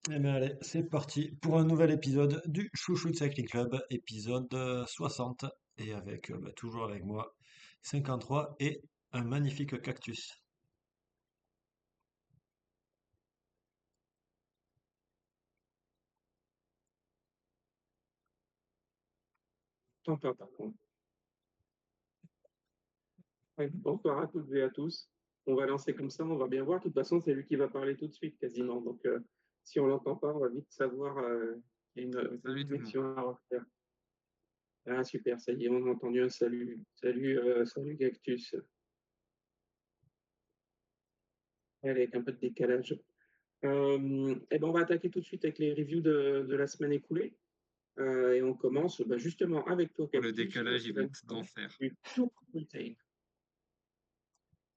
Eh bien allez, c'est parti pour un nouvel épisode du Chouchou Cycling Club, épisode 60, et avec toujours avec moi 53 et un magnifique cactus. T'entends par contre. Ouais, bonsoir à toutes et à tous. On va lancer comme ça, on va bien voir. De toute façon, c'est lui qui va parler tout de suite quasiment. Donc, si on l'entend pas, on va vite savoir qu'il y a une Salut tout le monde. connexion à refaire. Ah, super, ça y est, on a entendu un salut. Salut, salut Cactus. Allez, avec un peu de décalage. Eh ben, on va attaquer tout de suite avec les reviews de la semaine écoulée. Et on commence justement avec toi, Pour le Cactus. décalage, Tu il va vas nous être parler d'enfer. du Tour Britain.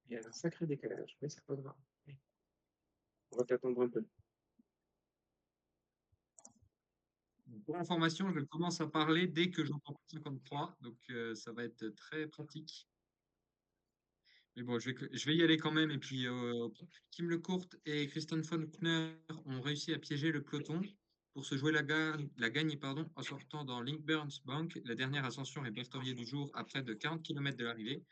Il y a un sacré décalage, mais c'est pas grave. On va t'attendre un peu. Pour information, je commence à parler dès que j'entends 53, donc ça va être très pratique. Mais bon, je vais y aller quand même. Et puis, Kim LeCourt et Kristen Faulkner ont réussi à piéger le peloton pour se jouer la gagne pardon, en sortant dans Linkburns Bank, la dernière ascension répertoriée du jour à près de 40 km de l'arrivée.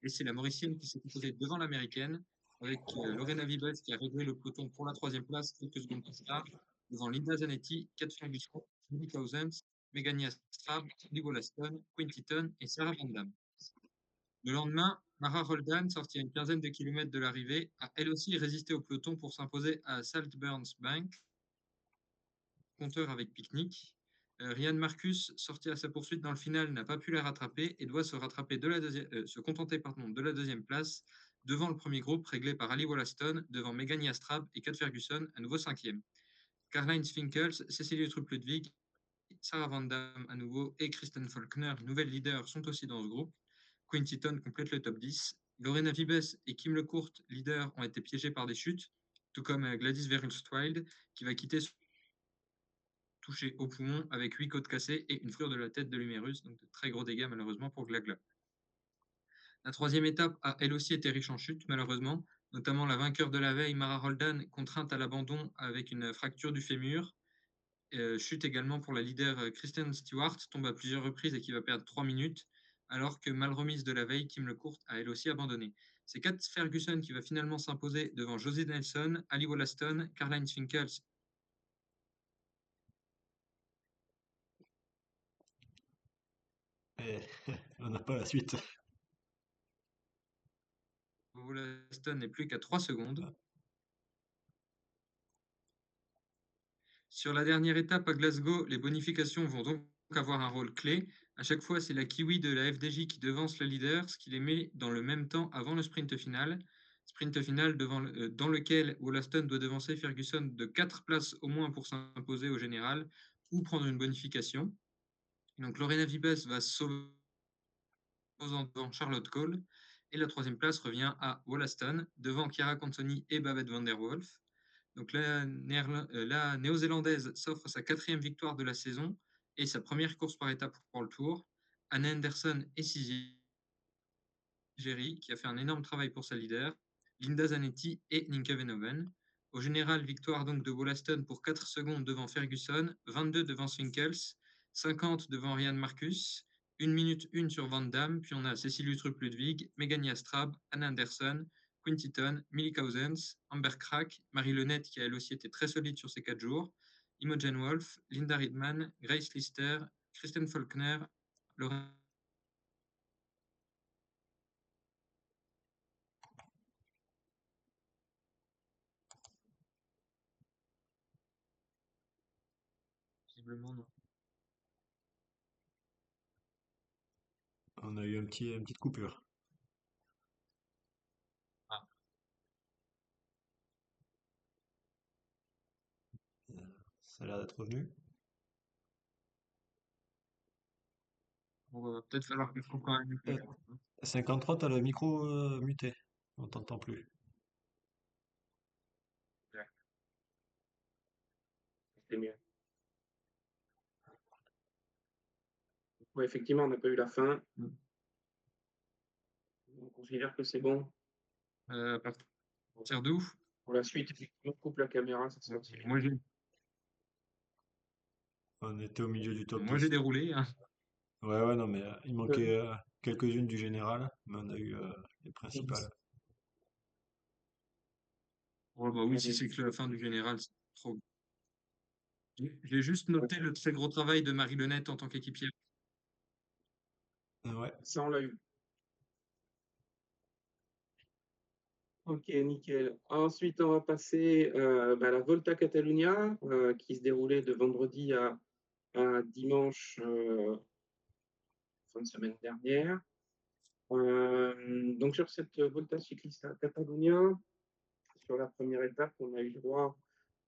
Et c'est la Mauricienne qui s'est posée devant l'Américaine, avec Lorena Vibes qui a réglé le peloton pour la troisième place quelques secondes plus tard, devant Linda Zanetti, Kat Ferguson, Julie Clausens, Megan Straub, Liv Laston, Quinty et Sarah Van Damme. Le lendemain, Mara Roldan, sortie à une quinzaine de kilomètres de l'arrivée, a elle aussi résisté au peloton pour s'imposer à Saltburns Bank, compteur avec pique-nique. Ryan Marcus, sorti à sa poursuite dans le final, n'a pas pu la rattraper et doit se contenter de la deuxième place devant le premier groupe réglé par Ali Wollaston, devant Megan Yastrab et Kat Ferguson, à nouveau cinquième. Karl-Heinz Finkels, Cécilie Trupp-Ludwig, Sarah Van Damme à nouveau et Kristen Faulkner, nouvelle leader, sont aussi dans ce groupe. Quinty complète le top 10. Lorena Vibes et Kim LeCourt, leaders, ont été piégés par des chutes, tout comme Gladys Verhulst-Wild, qui va quitter touché au poumon avec 8 côtes cassées et une fracture de la tête de l'humérus, donc de très gros dégâts malheureusement pour Glagla. La troisième étape a elle aussi été riche en chutes malheureusement, notamment la vainqueur de la veille, Mara Roldan, contrainte à l'abandon avec une fracture du fémur. Chute également pour la leader Kristen Stewart, tombe à plusieurs reprises et qui va perdre 3 minutes, alors que mal remise de la veille, Kim LeCourt a elle aussi abandonné. C'est Kat Ferguson qui va finalement s'imposer devant Josie Nelson, Ali Wollaston, Karl-Heinz Finkels. Et on n'a pas la suite. Wollaston n'est plus qu'à 3 secondes. Sur la dernière étape à Glasgow, les bonifications vont donc avoir un rôle clé. À chaque fois, c'est la Kiwi de la FDJ qui devance le leader, ce qui les met dans le même temps avant le sprint final. Sprint final dans lequel Wollaston doit devancer Ferguson de 4 places au moins pour s'imposer au général ou prendre une bonification. Donc Lorena Vibes va se sauver devant Charlotte Cole. Et la troisième place revient à Wollaston, devant Chiara Consoni et Babette Van Der Wolf. Donc la néo-zélandaise s'offre sa quatrième victoire de la saison et sa première course par étape pour le Tour. Anne Anderson est sixième, Jerry, qui a fait un énorme travail pour sa leader, Linda Zanetti et Ninka Venoven. Au général, victoire donc de Wollaston pour 4 secondes devant Ferguson, 22 devant Swinkels, 50 devant Ryan Marcus, 1 minute 1 sur Van Damme, puis on a Cécile Utrup-Ludwig, Megan Yastrab, Anne Anderson, Quinty Millie Cousins, Amber Crack, Marie Lenette qui a elle aussi été très solide sur ces 4 jours, Imogen Wolf, Linda Riedman, Grace Lister, Kristen Faulkner, Laurent. Visiblement non. On a eu une petite coupure. Ah. Ça a l'air d'être revenu. Bon, va peut-être falloir que je trouve quand même. Euh, 53, t'as le micro muté. On t'entend plus. C'est mieux. Ouais, effectivement, on n'a pas eu la fin. On considère que c'est bon. À partir d'où? Pour la suite, effectivement, on coupe la caméra, ça sera aussi bien. Moi, j'ai On était au milieu du top Moi, j'ai 10. déroulé, hein. Ouais, ouais, non, mais il Euh, manquait quelques-unes du général, mais on a eu les principales. Oh, bah oui, si c'est que la fin du général, c'est trop. J'ai juste noté le très gros travail de Marie Lenette en tant qu'équipière. Ouais, Ça, on l'a eu. Ok, nickel. Ensuite, on va passer à la Volta Catalunya, qui se déroulait de vendredi à dimanche, fin de semaine dernière. Donc, sur cette Volta Cyclista Catalunya, sur la première étape, on a eu droit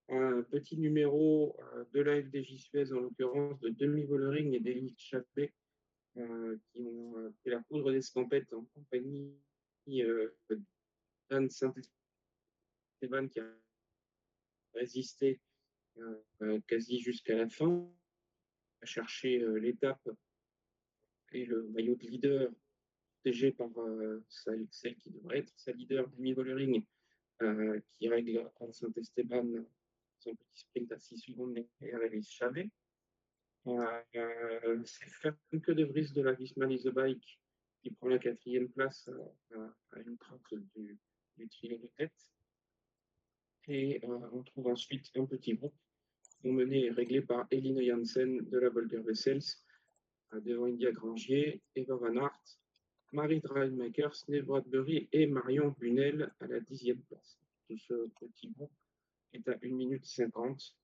à un petit numéro de la FDJ Suez, en l'occurrence de Demi Vollering et d'Élise Chappé, qui ont fait la poudre d'escampette en compagnie d'Anne Saint-Esteban, qui a résisté quasi jusqu'à la fin, à chercher l'étape et le maillot de leader protégé par celle qui devrait être sa leader, Demi Vollering, qui règle Anne Saint-Esteban son petit sprint à 6 secondes derrière Elise Chavet. C'est Femke de Vries de la Visma Lease Bike qui prend la quatrième place à une trace du trio de tête. Et on trouve ensuite un petit groupe mené et réglé par Eline Janssen de la Volker Wessels, devant India Grangier, Eva Van Aert, Marie Draimaker, Snell Bradbury et Marion Bunel à la 10e place. Tout ce petit groupe est à 1 minute 50.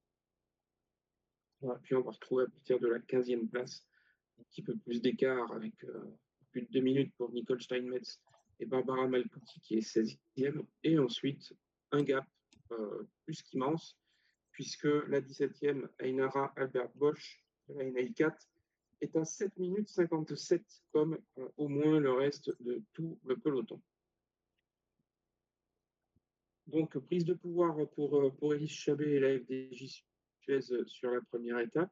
Puis on va retrouver à partir de la 15e place un petit peu plus d'écart avec plus de 2 minutes pour Nicole Steinmetz et Barbara Malcuti qui est 16e. Et ensuite un gap plus qu'immense puisque la 17e Ainara Albert Bosch de la NL4 est à 7 minutes 57 comme au moins le reste de tout le peloton. Donc prise de pouvoir pour Elise Chabet et la FDJ Suez sur la première étape.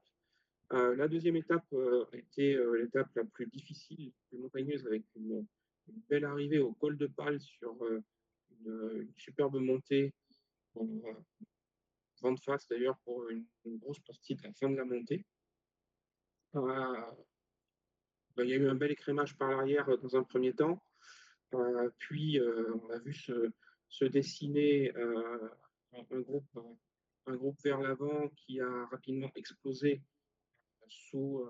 La deuxième étape était l'étape la plus difficile, la plus montagneuse, avec une belle arrivée au col de Pal sur une superbe montée, vent de face d'ailleurs pour une grosse partie de la fin de la montée. Il y a eu un bel écrémage par l'arrière dans un premier temps, puis on a vu se dessiner un groupe vers l'avant qui a rapidement explosé sous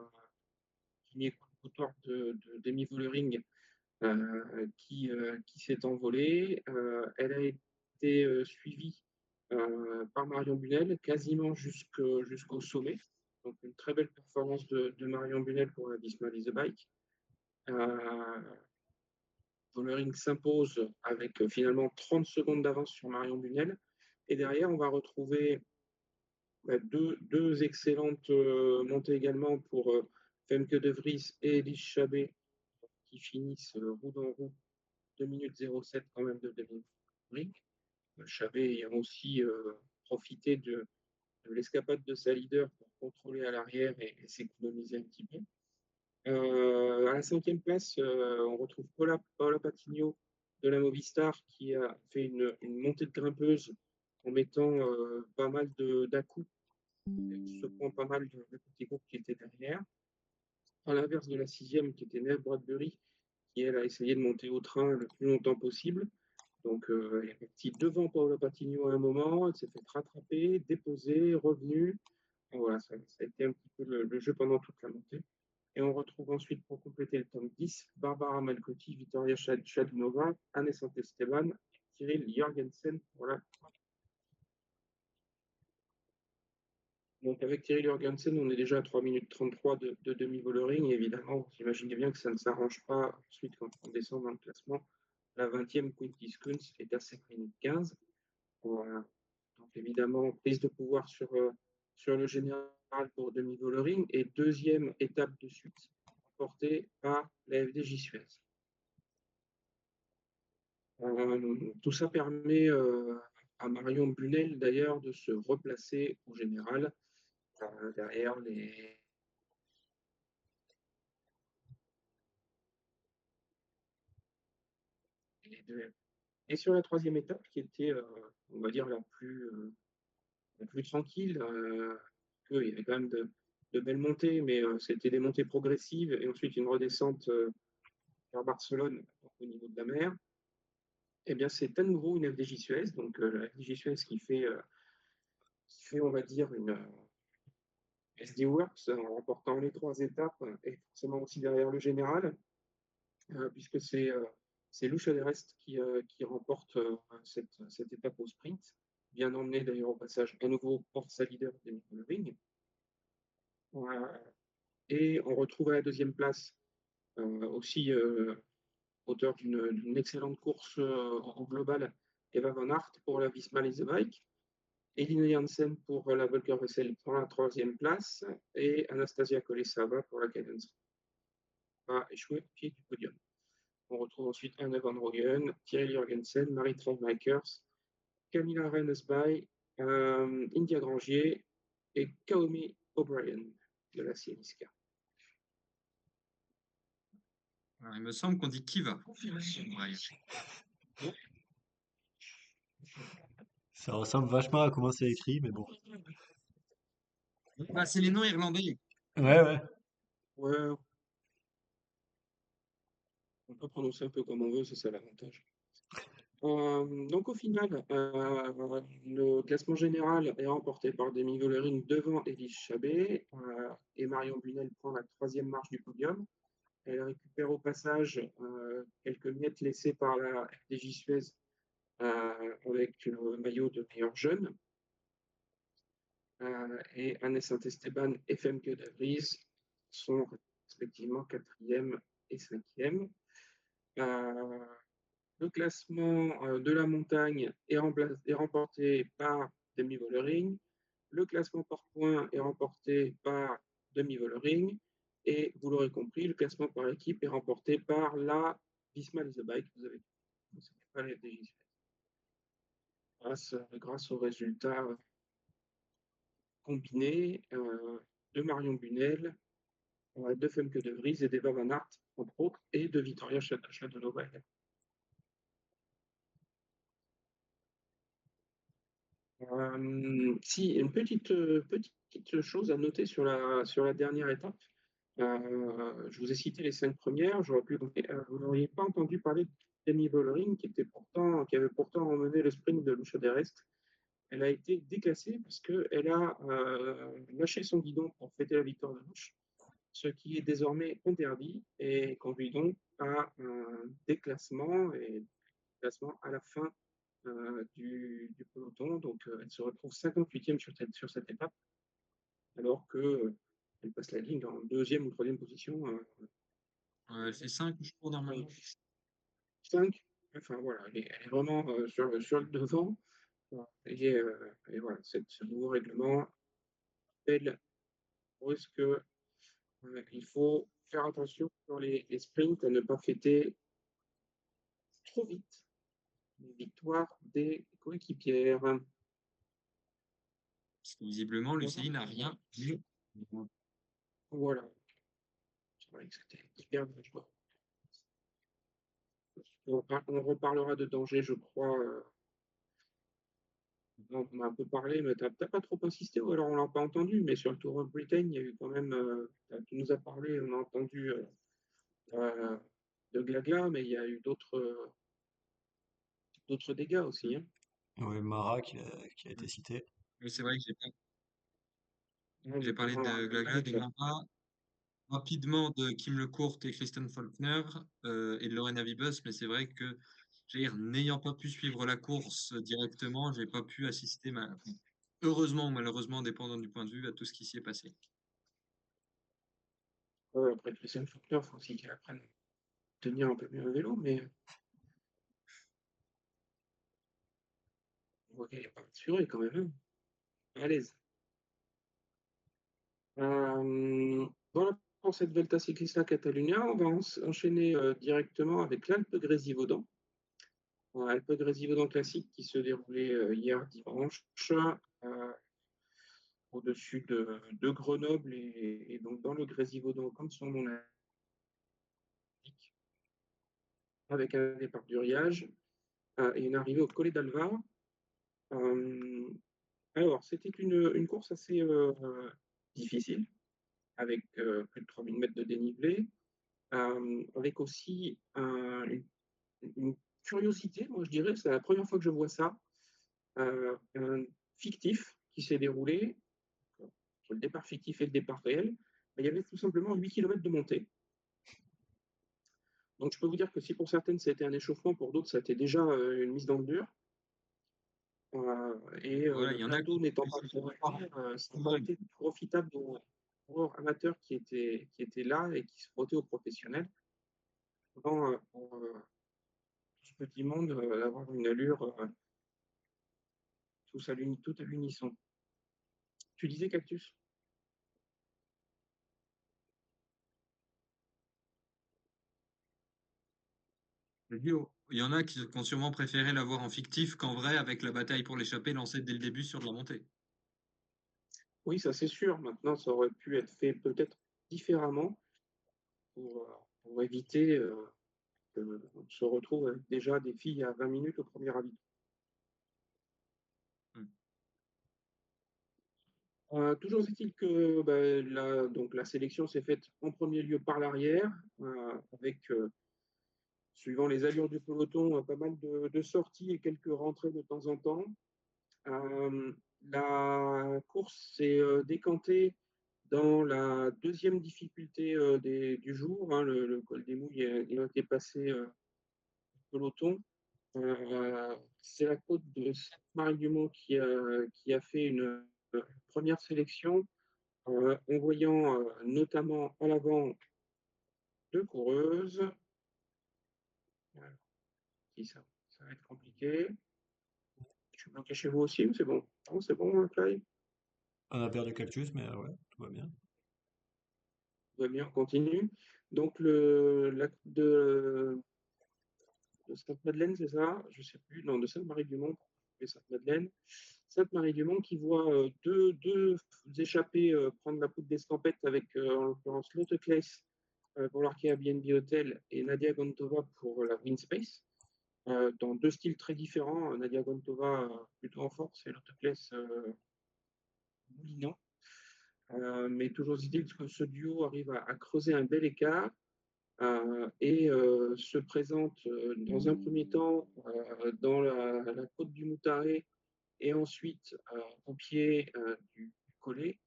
premier couteau de Demi Vollering qui s'est envolée. Elle a été suivie par Marion Bunel quasiment jusqu'au sommet. Donc une très belle performance de Marion Bunel pour la Visma Lease Bike. Vollering s'impose avec finalement 30 secondes d'avance sur Marion Bunel. Et derrière, on va retrouver deux excellentes montées également pour Femke de Vries et Elise Chabet qui finissent roue dans roue 2 minutes 07 quand même de Demi. Chabet ayant aussi profité de l'escapade de sa leader pour contrôler à l'arrière et s'économiser un petit peu. À la 5e place, on retrouve Paola Patigno de la Movistar qui a fait une montée de grimpeuse en mettant pas mal d'à-coups, se prend pas mal de petits groupes qui étaient derrière. À l'inverse de la 6e qui était Neve Bradbury, qui elle a essayé de monter au train le plus longtemps possible. Donc elle est partie devant Paola Patigno à un moment, elle s'est fait rattraper, déposer, revenue. Et voilà, ça a été un petit peu le jeu pendant toute la montée. Et on retrouve ensuite, pour compléter le top 10, Barbara Malcotti, Vittoria Chadinova, Anne Saint-Esteban, Cyril Jorgensen pour la. Donc avec Cyril Jorgensen, on est déjà à 3 minutes 33 de demi-Vollering. Évidemment, vous imaginez bien que ça ne s'arrange pas ensuite quand on descend dans le classement. La 20e, Quinty Skuns, est à 5 minutes 15. Voilà. Donc évidemment, prise de pouvoir sur le général pour demi-Vollering et deuxième étape de suite portée par la FDJ Suez. Tout ça permet à Marion Bunel d'ailleurs de se replacer au général derrière les. Les deux. Et sur la troisième étape, qui était, on va dire, la plus tranquille, il y avait quand même belles montées, mais c'était des montées progressives et ensuite une redescente vers Barcelone au niveau de la mer. Eh bien, c'est à nouveau une FDJ Suez, donc la FDJ Suez qui fait, on va dire, une SD Works en remportant les 3 étapes et forcément aussi derrière le général, puisque c'est Lucha de Rest qui remporte cette étape au sprint, bien emmené d'ailleurs au passage à nouveau par sa leader Demi Vollering. Et on retrouve à la deuxième place aussi auteur d'une excellente course en global, Eva Van Aert pour la Visma Lease Bike, Eline Janssen pour la Volker Wessel pour la troisième place et Anastasia Kolesava pour la Cadence a échoué au pied du podium. On retrouve ensuite Anne Van Rooyen, Thierry Jurgensen, Marie Makers, Camilla Rennesby, India Grangier et Kaomi O'Brien de la Sieniska. Alors, il me semble qu'on dit Kiva. Ça ressemble vachement à comment c'est écrit, mais bon. Bah, c'est les noms irlandais. Ouais, ouais. Ouais, on peut prononcer un peu comme on veut, c'est ça l'avantage. Donc au final, le classement général est remporté par Demi Vollering devant Elise Chabet et Marion Bunel prend la troisième marche du podium. Elle récupère au passage quelques miettes laissées par la FDJ Suez avec le maillot de meilleur jeune. Et Anne Saint-Esteban et Femke de Vries sont respectivement 4e et 5e. Le classement de la montagne est remporté par Demi Vollering. Le classement par points est remporté par Demi Vollering. Et vous l'aurez compris, le classement par équipe est remporté par la Visma Lease Bike. Vous avez pas les FDJ grâce aux résultats combinés de Marion Bunel, de Femke de Vries et d'Eva Van Aert, entre autres, et de Victoria Schadonova. Si, une petite chose à noter sur la dernière étape. Je vous ai cité les 5 premières. Vous n'auriez pas entendu parler de Demi Vollering, qui avait pourtant emmené le sprint de Lucha de Rest. Elle a été déclassée parce qu'elle a lâché son guidon pour fêter la victoire de Lucha, ce qui est désormais interdit et conduit donc à un déclassement à la fin du peloton. Donc, elle se retrouve 58e sur cette étape, alors qu'elle passe la ligne en 2e ou 3e position. Elle fait 5, je crois, normalement. 5. Enfin, voilà, elle est vraiment sur le devant. Et voilà, ce nouveau règlement rappelle qu'il faut faire attention sur les sprints à ne pas fêter trop vite les victoires des coéquipières. Parce que visiblement, Lucie n'a rien vu. Voilà. C'est vrai que c'était hyper dangereux. On reparlera de danger, je crois. On a un peu parlé, mais tu n'as pas trop insisté, ou alors on l'a pas entendu. Mais sur le Tour of Britain, il y a eu quand même. Tu nous as parlé, on a entendu de Glagla, mais il y a eu d'autres dégâts aussi. Hein. Ouais, Mara qui a été cité. Oui, c'est vrai que Ouais, j'ai parlé de Glagla, de Grandpa, rapidement de Kim Lecourt et Kristen Faulkner et de Lorena Vibus, mais c'est vrai que n'ayant pas pu suivre la course directement, j'ai pas pu assister, heureusement ou malheureusement, dépendant du point de vue, à tout ce qui s'y est passé. Après, Christian Faulkner, il faut aussi qu'il apprenne à tenir un peu mieux un vélo, mais on voit qu'elle n'est pas assurée quand même. Hein. À l'aise. Voilà pour cette Volta Ciclista Catalunya. On va enchaîner directement avec l'Alpe Grésivaudan. Alpe Grésivaudan classique qui se déroulait hier dimanche au-dessus de Grenoble et donc dans le Grésivaudan comme son nom l'indique, avec un départ d'Uriage et une arrivée au Collet d'Alvar. Alors, c'était une course assez difficile. avec plus de 3000 mètres de dénivelé, avec aussi une curiosité, moi je dirais, c'est la première fois que je vois ça, un fictif qui s'est déroulé entre le départ fictif et le départ réel. Il y avait tout simplement 8 km de montée. Donc je peux vous dire que si pour certaines ça a été un échauffement, pour d'autres ça a été déjà une mise dans le dur. Voilà, Le il y en a plateau qui n'étant pas trop répare, ça n'a pas été profitable aux coureurs amateurs qui étaient là et qui se frottaient aux professionnels. Pour tout ce petit monde, d'avoir une allure tout à l'unisson. Tu disais Cactus? le duo. Il y en a qui ont sûrement préféré l'avoir en fictif qu'en vrai, avec la bataille pour l'échappée lancée dès le début sur de la montée. Oui, ça c'est sûr. Maintenant, ça aurait pu être fait peut-être différemment pour éviter qu'on se retrouve avec déjà des filles à 20 minutes au premier ravito. Hmm. Toujours est-il que donc la sélection s'est faite en premier lieu par l'arrière, avec, suivant les allures du peloton, pas mal de sorties et quelques rentrées de temps en temps. La course s'est décantée dans la deuxième difficulté du jour, hein, le col des Mouilles il a été passé peloton. C'est la côte de Sainte-Marie-du-Mont qui a fait une première sélection en voyant notamment à l'avant deux coureuses. Ça va être compliqué. Je suis bloqué chez vous aussi, ou c'est bon? Non, c'est bon, Fly? On a perdu Cactus, mais ouais, tout va bien. Tout va bien, on continue. Donc, la coupe de Sainte-Madeleine, c'est ça? Je ne sais plus. Non, de Sainte-Marie-du-Mont, et Sainte-Madeleine. Sainte-Marie-du-Mont qui voit deux échappés prendre la poudre d'escampette avec, en l'occurrence, Lotte Claes pour l'Arkea BNB Hotel et Nadia Gontova pour la Winspace. Dans deux styles très différents. Nadia Gontova plutôt en force et Lotte Claes moulinant. Mais toujours est-il que ce duo arrive à creuser un bel écart et se présente dans un premier temps dans la côte du Moutaré et ensuite au pied du collet,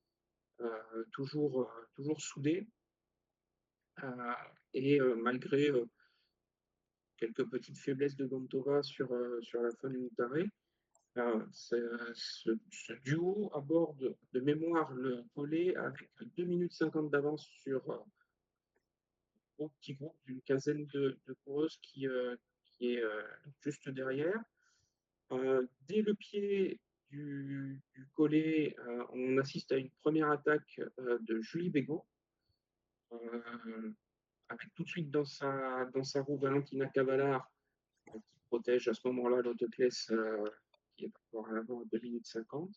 toujours soudés. Et malgré quelques petites faiblesses de Gontova sur la fin du Moutaré, ce duo aborde de mémoire le collet avec 2 minutes 50 d'avance sur un petit groupe d'une quinzaine de coureuses qui est juste derrière. Dès le pied du collet, on assiste à une première attaque de Julie Bégaud, avec tout de suite dans sa roue Valentina Cavallard, qui protège à ce moment-là l'autoclasse qui est encore à l'avant à 2 minutes 50.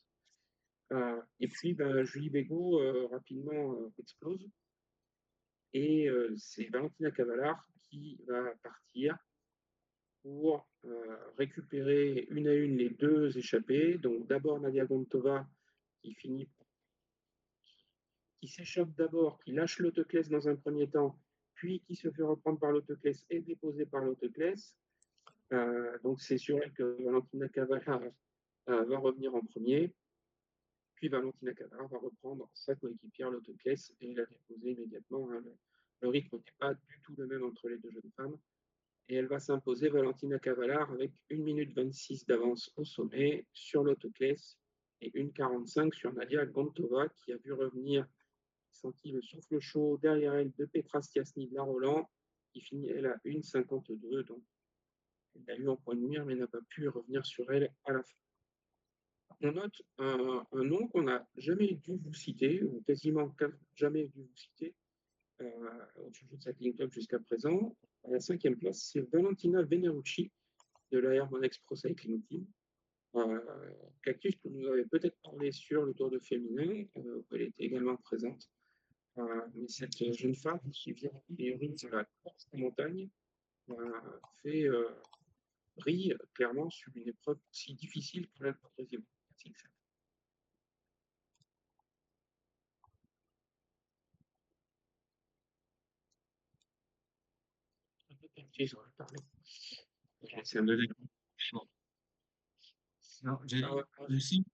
Et puis, Julie Bégaud rapidement explose. Et c'est Valentina Cavallard qui va partir pour récupérer une à une les deux échappées. Donc d'abord Nadia Gontova qui s'échappe d'abord, qui lâche l'autoclasse dans un premier temps, puis qui se fait reprendre par l'autoclasse et déposée par l'autoclasse. Donc c'est sur elle que Valentina Cavallard va revenir en premier. Puis Valentina Cavallard va reprendre sa coéquipière l'autoclasse et la déposer immédiatement. Hein. Le rythme n'est pas du tout le même entre les deux jeunes femmes. Et elle va s'imposer Valentina Cavallard avec 1 minute 26 d'avance au sommet sur l'autoclasse et 1,45 sur Nadia Gontova qui a vu revenir, senti le souffle chaud derrière elle de Petra Stiasny de la Roland qui finit elle à 1,52. Donc elle l'a eu en point de mire mais n'a pas pu revenir sur elle à la fin. On note un nom qu'on n'a jamais dû vous citer, ou quasiment jamais dû vous citer, au Chouchou Cycling Club jusqu'à présent. À la 5e place, c'est Valentina Venerucci de la Hermonex Pro Cycling Team. Cactus, que nous avait peut-être parlé sur le Tour de Féminin, où elle était également présente. Mais cette jeune femme qui vient de la course en montagne brille clairement sur une épreuve si difficile que la troisième. Ils ont parlé. C'est un Le peu. deck. Bon. Non, Ah ouais, ouais. il me semble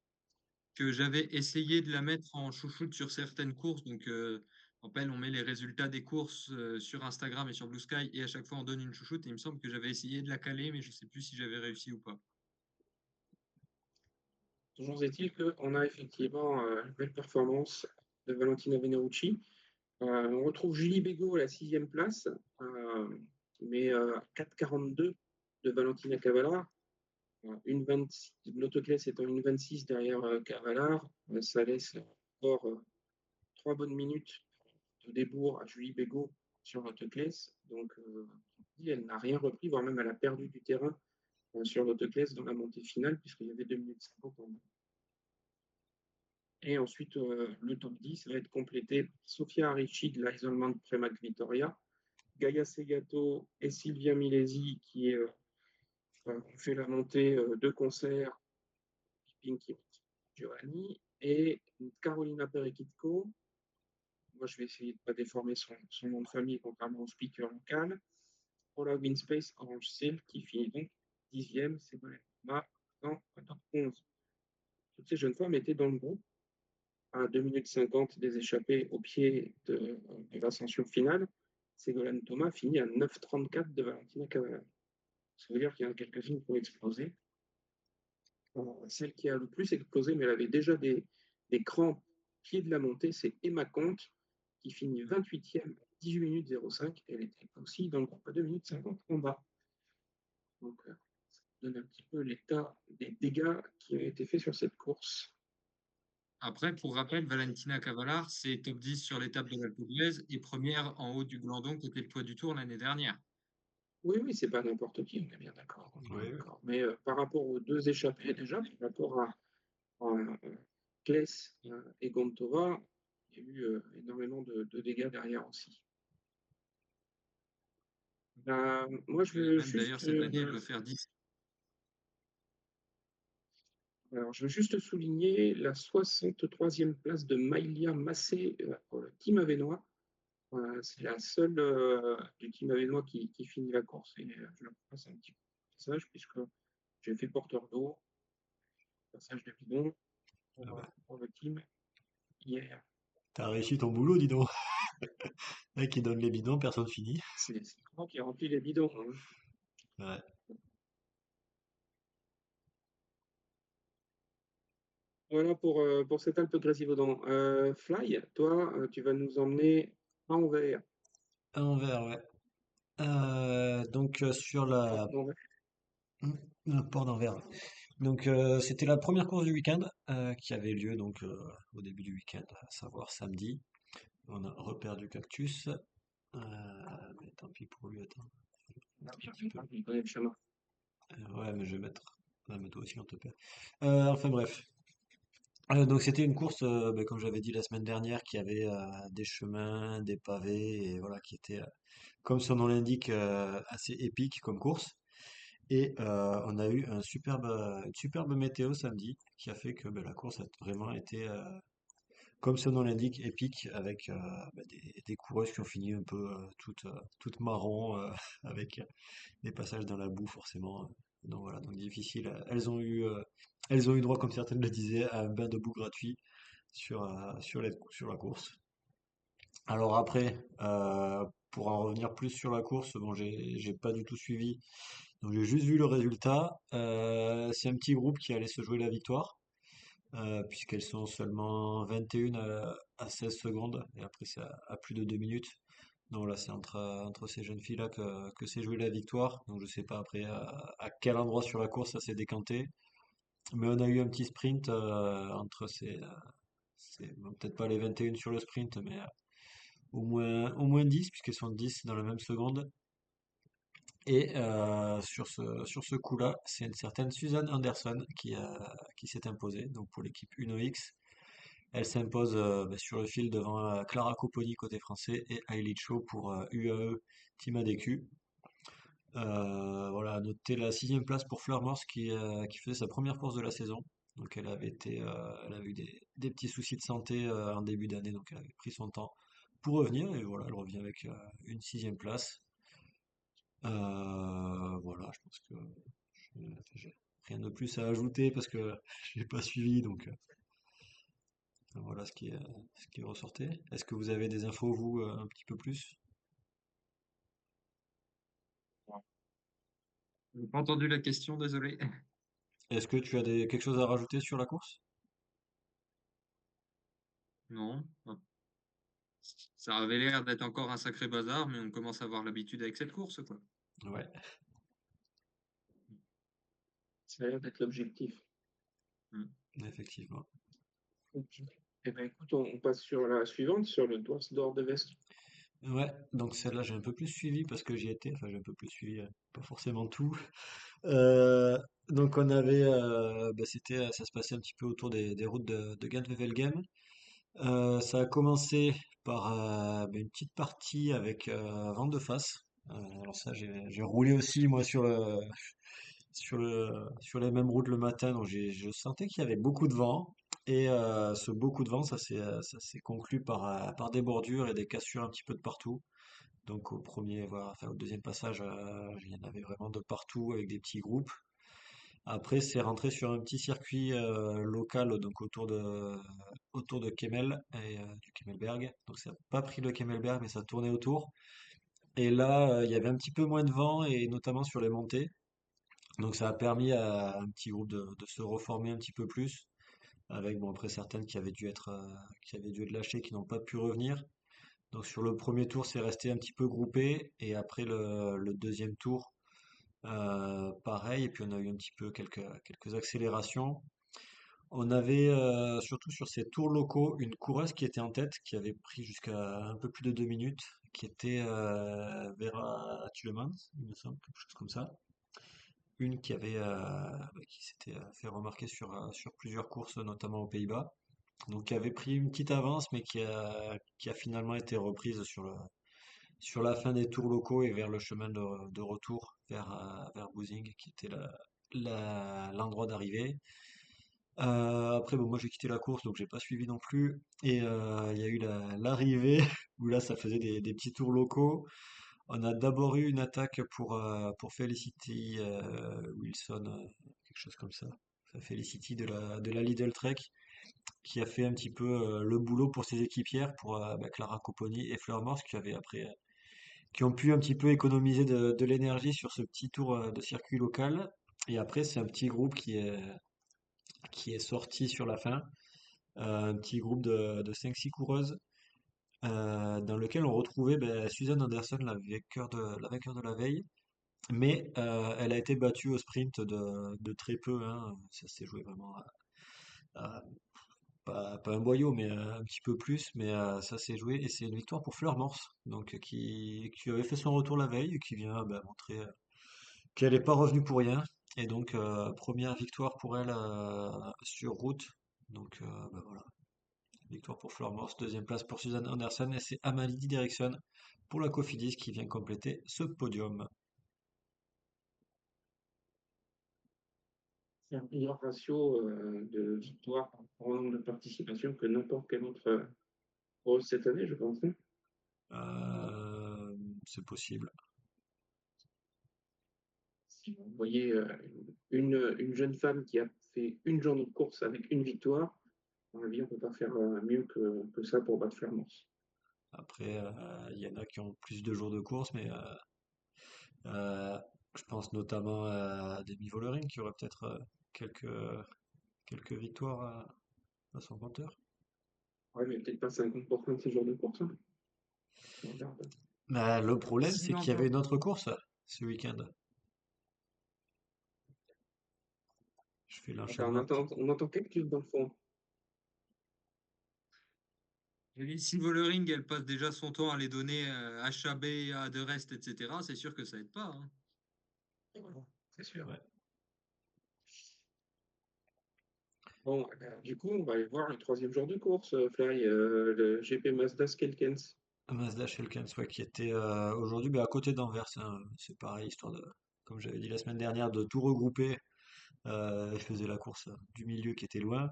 que j'avais essayé de la mettre en chouchoute sur certaines courses. Donc, on rappelle, on met les résultats des courses sur Instagram et sur Blue Sky et à chaque fois on donne une chouchoute. Et il me semble que j'avais essayé de la caler, mais je sais plus si j'avais réussi ou pas. Toujours est-il qu'on a effectivement une belle performance de Valentina Venerucci. On retrouve Julie Bégaud à la 6e place, mais à 4,42 de Valentina Cavallard. Une 26, l'autoclass étant une 26 derrière Cavallard, ça laisse encore 3 bonnes minutes de débours à Julie Bégaud sur l'autoclass. Donc, elle n'a rien repris, voire même elle a perdu du terrain sur l'autoclass dans la montée finale, puisqu'il y avait 2 minutes 50 en main. Et ensuite, le top 10 va être complété par Sofia Arici de l'Isolman Premac Vitoria, Gaia Segato et Silvia Milesi qui ont fait la montée de concert, Pinky Giovanni, et Carolina Perekitko. Moi, je vais essayer de ne pas déformer son nom de famille, contrairement au speaker local. Paula Winspace, Orange Silk, qui finit donc 10e, c'est dans le top 11. Toutes ces jeunes femmes étaient dans le groupe à 2 minutes 50 des échappées au pied de l'ascension finale. Ségolène Thomas finit à 9,34 de Valentina Cavallari. Ça veut dire qu'il y en a quelques-unes qui ont explosé. Celle qui a le plus explosé, mais elle avait déjà des crampes au pied de la montée, c'est Emma Comte, qui finit 28e, 18 minutes 05. Elle était aussi dans le groupe à 2 minutes 50 en bas. Donc, ça donne un petit peu l'état des dégâts qui ont été faits sur cette course. Après, pour rappel, Valentina Cavallard, c'est top 10 sur l'étape de l'Alpe d'Huez et première en haut du Glandon côté le Toit du Tour l'année dernière. Oui, oui, c'est pas n'importe qui, on est bien d'accord. Oui, oui. Mais par rapport aux deux échappées, déjà, par rapport à Kless et Gontova, il y a eu énormément de dégâts derrière aussi. Moi, je veux Même d'ailleurs, juste, cette année, elle doit faire 10. alors, je veux juste souligner la 63e place de Maïlia Massé pour le team avenois. C'est la seule du team avenois qui finit la course. Et je leur passe un petit message puisque j'ai fait porteur d'eau, passage de bidon Ah bah, pour le team hier. t'as réussi ton boulot, dis donc. Mec qui donne les bidons, personne finit. C'est moi qui ai rempli les bidons, hein. Ouais. Voilà pour cette Alpe Grésivaudan. Fly, toi, tu vas nous emmener à Anvers. À Anvers, ouais. Donc sur la Anvers. le port d'Anvers. Ouais. Donc c'était la première course du week-end qui avait lieu donc au début du week-end, à savoir samedi. On a reperdu Cactus. Mais tant pis pour lui, attends. Ah, Un petit peu. il connaît le chemin. Ouais, mais je vais mettre. Ouais, mais toi aussi on te perd. Enfin bref. Donc c'était une course, comme j'avais dit la semaine dernière, qui avait des chemins, des pavés, et voilà, qui était, comme son nom l'indique, assez épique comme course. Et on a eu une superbe météo samedi, qui a fait que la course a vraiment été, comme son nom l'indique, épique, avec des coureuses qui ont fini un peu toutes marron, avec des passages dans la boue forcément. Donc voilà, donc difficile. Elles ont eu droit, comme certaines le disaient, à un bain de boue gratuit sur la course. Alors après, pour en revenir plus sur la course, bon, j'ai pas du tout suivi, donc j'ai juste vu le résultat. C'est un petit groupe qui allait se jouer la victoire, puisqu'elles sont seulement 21 à 16 secondes, et après c'est à plus de 2 minutes. Donc là, c'est entre ces jeunes filles-là que s'est jouée la victoire. Donc je sais pas après à quel endroit sur la course ça s'est décanté. Mais on a eu un petit sprint entre bon, peut-être pas les 21 sur le sprint, mais au moins 10, puisqu'elles sont 10 dans la même seconde. Et sur ce coup-là, c'est une certaine Suzanne Anderson qui s'est imposée, donc pour l'équipe Uno X. Elle s'impose sur le fil devant Clara Copponi côté français et Eilidh Shaw pour UAE Team ADQ. Voilà, à noter la 6e place pour Fleur Morse qui faisait sa première course de la saison. Donc elle avait eu des petits soucis de santé en début d'année, donc elle avait pris son temps pour revenir et voilà, elle revient avec une 6e place. Voilà, je pense que j'ai rien de plus à ajouter parce que je l'ai pas suivi, donc voilà ce qui ressortait. Est-ce que vous avez des infos, vous, un petit peu plus? J'ai pas entendu la question, désolé. Est-ce que tu as quelque chose à rajouter sur la course? Non. Ça avait l'air d'être encore un sacré bazar, mais on commence à avoir l'habitude avec cette course, quoi. Ouais, Ça a l'air d'être l'objectif. Mm. effectivement. Ok. Eh ben, écoute, on passe sur la suivante, sur le Dwars d'or de Vest. Ouais, donc celle-là j'ai un peu plus suivi parce que j'y étais, enfin j'ai un peu plus suivi, pas forcément tout. Euh, donc on avait, ça se passait un petit peu autour des routes de Gent-Wevelgem. Ça a commencé par une petite partie avec vent de face. Alors ça j'ai roulé aussi moi sur les mêmes routes le matin, donc je sentais qu'il y avait beaucoup de vent. Et ce beaucoup de vent, ça s'est conclu par des bordures et des cassures un petit peu de partout. Donc au premier, voilà, enfin, au deuxième passage, il y en avait vraiment de partout avec des petits groupes. Après, c'est rentré sur un petit circuit local, donc autour de Kemmel et du Kemmelberg. Donc ça n'a pas pris le Kemmelberg, mais ça tournait autour. Et là, il y avait un petit peu moins de vent, et notamment sur les montées. Donc ça a permis à un petit groupe de se reformer un petit peu plus, avec bon après certaines qui avaient dû être lâchées, qui n'ont pas pu revenir. Donc sur le premier tour, c'est resté un petit peu groupé, et après le deuxième tour, pareil. Et puis on a eu un petit peu quelques accélérations. On avait surtout sur ces tours locaux une coureuse qui était en tête, qui avait pris jusqu'à un peu plus de 2 minutes, qui était Vera Tielemans, il me semble, quelque chose comme ça. Une qui s'était fait remarquer sur plusieurs courses, notamment aux Pays-Bas. Donc qui avait pris une petite avance, mais qui a finalement été reprise sur la fin des tours locaux et vers le chemin de retour vers Bouzing, qui était l'endroit d'arrivée. Après, bon, moi j'ai quitté la course, donc j'ai pas suivi non plus. Et il y a eu l'arrivée, où là ça faisait des petits tours locaux. On a d'abord eu une attaque pour Felicity Wilson, quelque chose comme ça. Enfin, Felicity de la Lidl Trek, qui a fait un petit peu le boulot pour ses équipières, pour Clara Copponi et Fleur Morse, qui ont pu un petit peu économiser de l'énergie sur ce petit tour de circuit local. Et après, c'est un petit groupe qui est sorti sur la fin, un petit groupe de 5-6 coureuses, dans lequel on retrouvait Suzanne Anderson, la vainqueur de la veille, mais elle a été battue au sprint de très peu, hein. Ça s'est joué vraiment à- pas un boyau, mais un petit peu plus, mais ça s'est joué, et c'est une victoire pour Fleur Morse, donc qui avait fait son retour la veille et qui vient montrer qu'elle n'est pas revenue pour rien. Et donc première victoire pour elle sur route. Donc voilà. Victoire pour Fleur Morse, deuxième place pour Suzanne Anderson, et c'est Amalie Derrickson pour la Cofidis qui vient compléter ce podium. C'est un meilleur ratio de victoire par rapport au nombre de participations que n'importe quelle autre course cette année, je pense, hein. C'est possible. Si vous voyez une jeune femme qui a fait une journée de course avec une victoire, à mon avis, on ne peut pas faire mieux que ça pour battre Flamance. Après, il y en a qui ont plus de jours de course, mais euh, je pense notamment à Demi Vollering qui aurait peut-être quelques, quelques victoires à son compteur. Ouais, mais peut-être pas 50% de ces jours de course, hein. On regarde. Le problème, c'est Sinon, qu'il y avait une autre course ce week-end. Je fais Attends, l'enchaînement. on entend quelque chose dans le fond. j'ai dit, si Vollering, elle passe déjà son temps à les donner HAB, à de reste, etc., c'est sûr que ça aide pas, hein. C'est sûr. Ouais. Bon, du coup, on va aller voir le troisième jour de course, Fly, le GP Mazda Skelkens. Mazda Shelkens, ouais, qui était aujourd'hui à côté d'Anvers, hein. C'est pareil, histoire comme j'avais dit la semaine dernière, de tout regrouper. Je faisais la course du milieu qui était loin.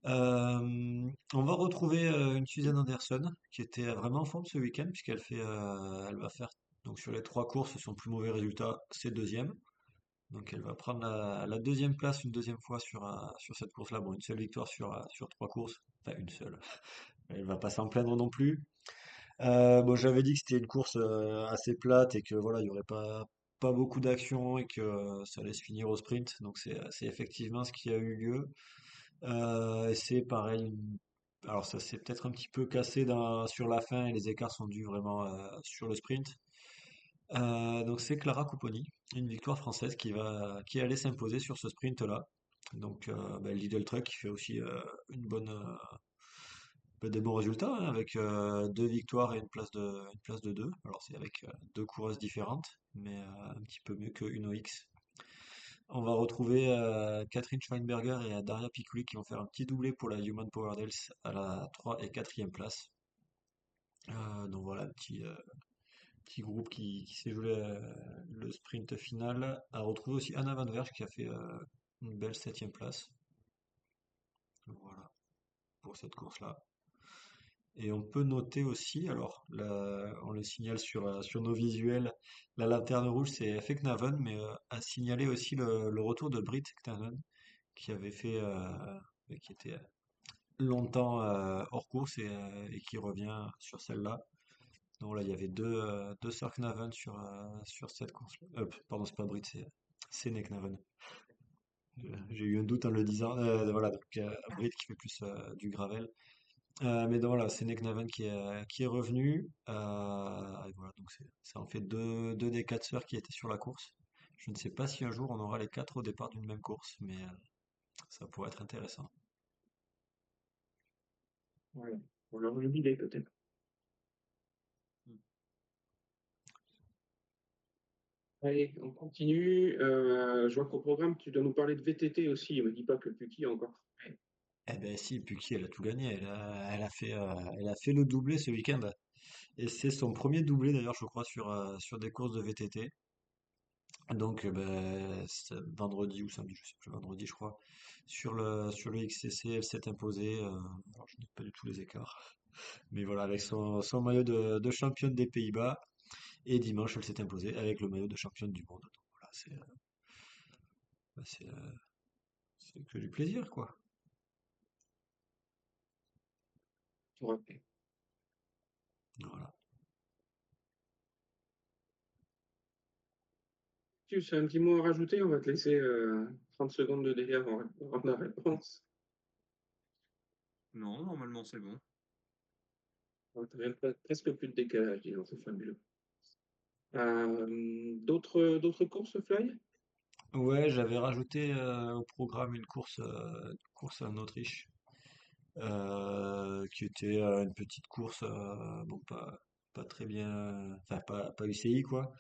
On va retrouver une Suzanne Anderson qui était vraiment en forme ce week-end, puisqu'elle va faire Donc sur les 3 courses, son plus mauvais résultat, c'est deuxième. Donc elle va prendre la deuxième place une deuxième fois sur cette course-là. Bon, une seule victoire sur 3 courses. Enfin, une seule. Elle va pas s'en plaindre non plus. Bon, j'avais dit que c'était une course assez plate et que voilà, il y aurait pas beaucoup d'action et que ça allait se finir au sprint. Donc c'est effectivement ce qui a eu lieu. Et c'est pareil. Alors ça s'est peut-être un petit peu cassé sur la fin et les écarts sont dus vraiment sur le sprint. Donc c'est Clara Couponi, une victoire française qui allait s'imposer sur ce sprint-là. Donc Lidl Truck qui fait aussi des bons résultats, hein, avec 2 victoires et une place de 2. Alors c'est avec 2 coureuses différentes, mais un petit peu mieux que Uno X. On va retrouver Catherine Schweinberger et Daria Piccoli qui vont faire un petit doublé pour la Human Power Dells à la 3 et 4e place. Donc voilà, petit groupe qui s'est joué le sprint final. À retrouver aussi Anna Van Werf qui a fait une belle 7e place. Voilà, pour cette course-là. Et on peut noter aussi, alors on le signale sur nos visuels, la lanterne rouge c'est Effect Knaven, mais à signaler aussi le retour de Britt Knaven, qui avait fait, qui était longtemps hors course et qui revient sur celle-là. Donc là, il y avait deux sœurs Knaven sur cette course-là. Pardon, c'est pas Britt, c'est Nick Knaven. J'ai eu un doute en le disant. Voilà, donc Britt qui fait plus du gravel. Mais donc voilà, c'est Nick Navan qui est revenu. Et voilà, donc ça en fait deux des 4 sœurs qui étaient sur la course. Je ne sais pas si un jour on aura les 4 au départ d'une même course, mais ça pourrait être intéressant. Voilà. On leur jubilé peut-être. Allez, on continue. Je vois qu'au programme, tu dois nous parler de VTT aussi. Ne me dis pas que Puki a encore fait. Eh ben si, Puki, elle a tout gagné. Elle a fait le doublé ce week-end. Et c'est son premier doublé d'ailleurs, je crois, sur des courses de VTT. Donc c'est vendredi ou samedi, je sais plus, vendredi je crois. Sur le XCC, elle s'est imposée. Alors je n'ai pas du tout les écarts. Mais voilà, avec son maillot de championne des Pays-Bas. Et dimanche, elle s'est imposée avec le maillot de championne du monde. Donc voilà, c'est que du plaisir, quoi. Tout rappelé. Voilà. Tu as un petit mot à rajouter? On va te laisser 30 secondes de délai avant la réponse. Non, normalement, c'est bon. Tu as presque plus de décalage, dis donc, c'est fabuleux. D'autres courses fly? Ouais, j'avais rajouté au programme une course en Autriche, qui était une petite course, bon, pas très bien, enfin, pas UCI, quoi,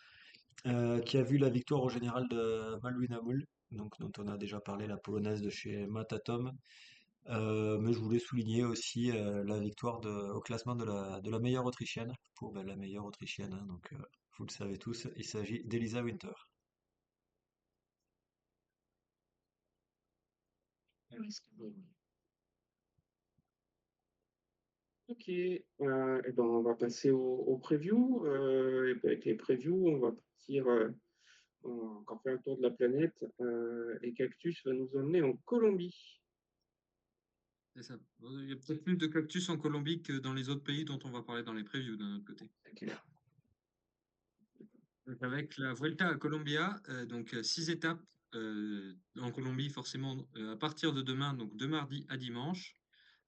qui a vu la victoire au général de Malwina Mul, donc dont on a déjà parlé, la polonaise de chez Matatom. Mais je voulais souligner aussi la victoire au classement de la meilleure autrichienne, pour la meilleure autrichienne, hein, donc vous le savez tous, il s'agit d'Elisa Winter. Ok, et ben on va passer au preview. Et ben avec les previews, on va partir, on va encore faire le tour de la planète. Et Cactus va nous emmener en Colombie. C'est ça. Il y a peut-être plus de cactus en Colombie que dans les autres pays dont on va parler dans les previews d'un autre côté. C'est clair. Donc, avec la Vuelta à Colombia, donc 6 étapes en Colombie, forcément, à partir de demain, donc de mardi à dimanche.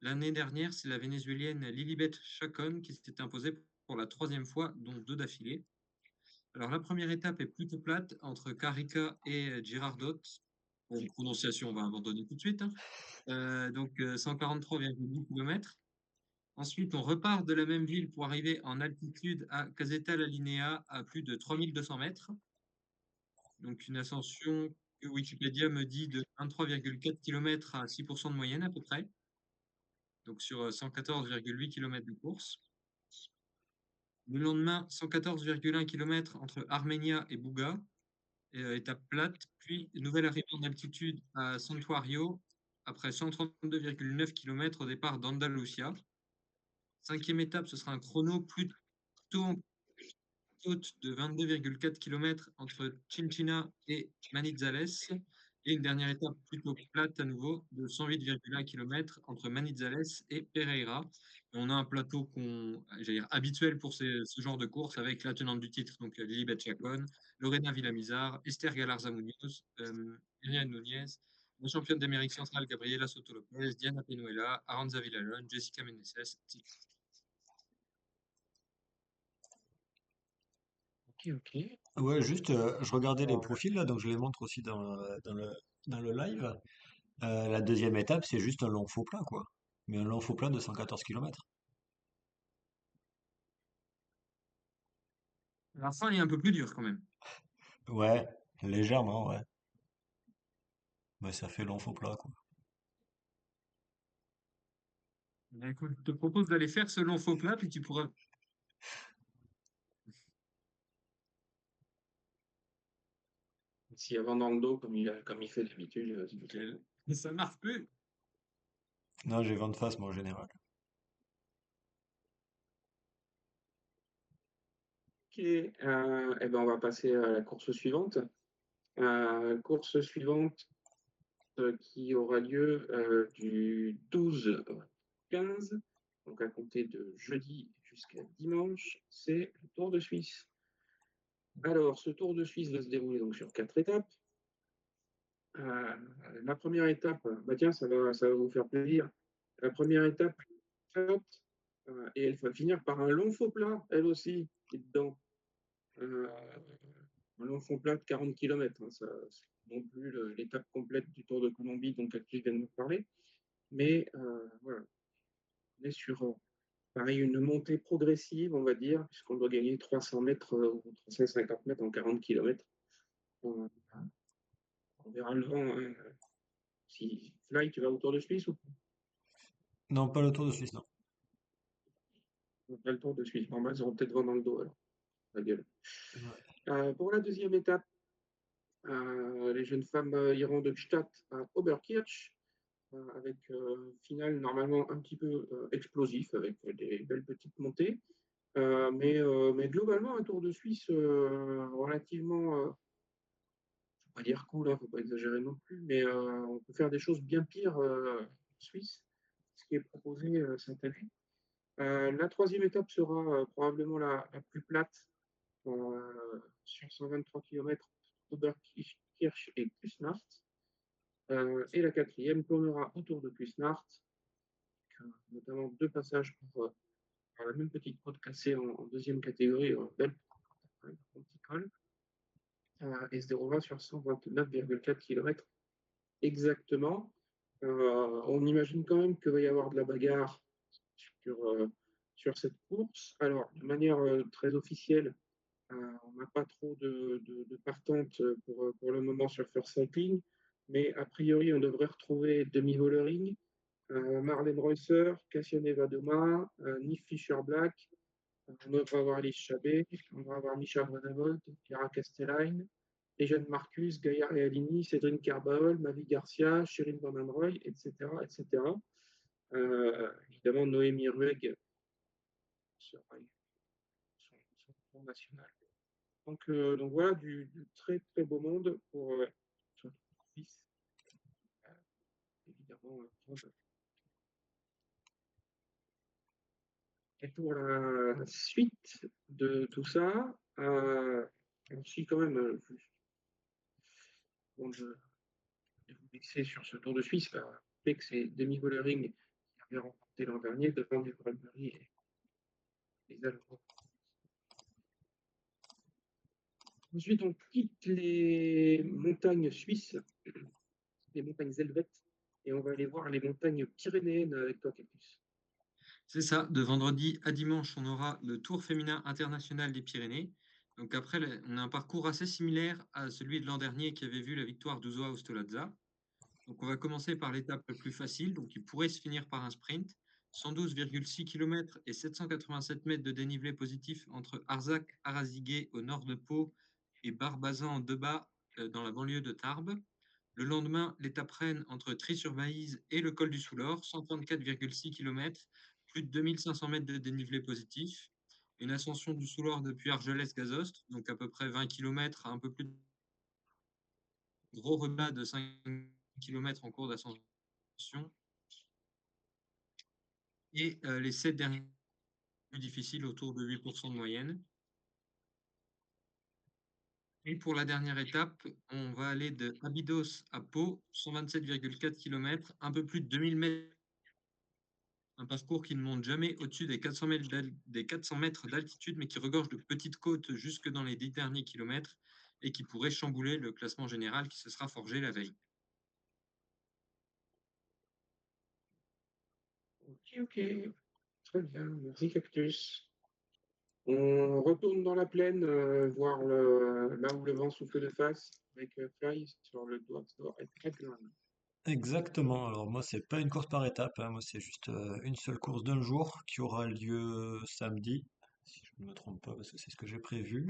L'année dernière, c'est la Vénézuélienne Lilibet Chacon qui s'était imposée pour la 3e fois, dont 2 d'affilée. Alors, la première étape est plutôt plate entre Carica et Girardot. Bon, prononciation, on va abandonner tout de suite, hein. Donc, 143,8 km. Ensuite, on repart de la même ville pour arriver en altitude à Caseta la Linea à plus de 3200 mètres. Donc, une ascension que Wikipédia me dit de 23,4 km à 6% de moyenne à peu près. Donc, sur 114,8 km de course. Le lendemain, 114,1 km entre Armenia et Buga, étape plate, puis nouvelle arrivée en altitude à Santuario, après 132,9 km au départ d'Andalusia. 5e étape, ce sera un chrono plutôt haute de 22,4 km entre Chinchina et Manizales, et une dernière étape plutôt plate à nouveau de 108,1 km entre Manizales et Pereira. Et on a un plateau j'allais dire, habituel pour ce genre de course avec la tenante du titre, donc Lilibet Chacon, Lorena Villamizar, Esther Galarza Munoz, Myriam Núñez, la championne d'Amérique centrale Gabriela Soto Lopez, Diana Penuela, Aranza Villalon, Jessica Meneses, etc. Ok. Ouais, juste, je regardais les profils là, donc je les montre aussi dans le live. La deuxième étape, c'est juste un long faux plat, quoi. Mais un long faux plat de 114 km. La fin est un peu plus dure quand même. Ouais, légèrement, ouais. Mais ça fait long faux plat, quoi. Ben, écoute, je te propose d'aller faire ce long faux plat, puis tu pourras. Si avant dans le dos, comme il fait d'habitude, s'il vous plaît. Mais ça marche plus. Non, j'ai vent de face, moi, en général. Ok, eh ben on va passer à la course suivante. Course suivante qui aura lieu du 12 au 15, donc à compter de jeudi jusqu'à dimanche, c'est le Tour de Suisse. Alors, ce Tour de Suisse va se dérouler donc sur 4 étapes. Euh, la première étape, bah tiens, ça va vous faire plaisir. La première étape, et elle va finir par un long faux plat, elle aussi, qui est dedans. Euh, un long fond plat de 40 km. Hein, ça, c'est non plus l'étape complète du Tour de Colombie dont Cactus vient de nous parler. Mais voilà, on est sur pareil, une montée progressive, on va dire, puisqu'on doit gagner 300 mètres ou 350 mètres en 40 km. On, on verra le vent. Hein. Si Fly, tu vas au Tour de Suisse ou Non, pas le Tour de Suisse, non. pas le Tour de Suisse? Bon, bah, ils auront peut-être vent dans le dos alors. La gueule. Ouais. Pour la deuxième étape, les jeunes femmes iront de Gstaad à Oberkirch, avec finale normalement un petit peu explosif, avec des belles petites montées. Mais globalement, un Tour de Suisse relativement, je ne vais pas dire cool, il ne faut pas exagérer non plus, mais on peut faire des choses bien pires en Suisse, ce qui est proposé cette année. La troisième étape sera probablement la plus plate, sur 123 km, Oberkirch et Küsnacht. Et la quatrième tournera autour de Küsnacht, notamment deux passages par la même petite côte cassée en deuxième catégorie, belle un petit col, et se déroulera sur 129,4 km exactement. On imagine quand même qu'il va y avoir de la bagarre sur, euh, sur cette course. Alors, de manière très officielle, on n'a pas trop de partantes pour le moment sur First Cycling, mais a priori, on devrait retrouver Demi Vollering, Marlene Reusser, Cassiane Evadoma, Nick Fischer-Black. On devrait avoir Alice Chabet, on va avoir Micha Bredevold, Chiara Castelline, les jeunes Marcus, Gaillard et Alini, Cédrine Carbaol, Mavi Garcia, Shirin Van Anrooy, etc. etc. Évidemment, Noémie Rueg sera son tour national. Donc voilà, du très très beau monde pour son fils, évidemment. Et pour la suite de tout ça, je suis quand même, bon, je vais vous laisser sur ce Tour de Suisse, fait que c'est Demi Vollering qui avait remporté l'an dernier devant du Bradbury et les Allemands. Ensuite, on quitte les montagnes suisses, les montagnes helvètes, et on va aller voir les montagnes pyrénéennes avec toi, Cactus. C'est ça, de vendredi à dimanche, on aura le Tour féminin international des Pyrénées. Donc après, on a un parcours assez similaire à celui de l'an dernier qui avait vu la victoire d'Uzoa Ostolazza. Donc on va commencer par l'étape la plus facile, donc qui pourrait se finir par un sprint. 112,6 km et 787 mètres de dénivelé positif entre Arzac, Arazigué au nord de Pau et Barbazan en Debat dans la banlieue de Tarbes. Le lendemain, l'étape reine entre Trie-sur-Baïse et le col du Soulor, 134,6 km, plus de 2500 mètres de dénivelé positif. une ascension du Soulor depuis Argelès-Gazost, donc à peu près 20 km, un peu plus de gros repas de 5 km en cours d'ascension, et les 7 derniers plus difficiles autour de 8% de moyenne. Et pour la dernière étape, on va aller de Abydos à Pau, 127,4 km, un peu plus de 2000 mètres, un parcours qui ne monte jamais au-dessus des 400 mètres d'altitude, mais qui regorge de petites côtes jusque dans les 10 derniers kilomètres et qui pourrait chambouler le classement général qui se sera forgé la veille. Ok, très bien, merci Cactus. On retourne dans la plaine, voir là où le vent souffle de face, avec Fly sur le doigt et Crackland. Exactement. Alors moi, c'est pas une course par étape, hein. Moi, c'est juste une seule course d'un jour qui aura lieu samedi, si je ne me trompe pas, parce que c'est ce que j'ai prévu.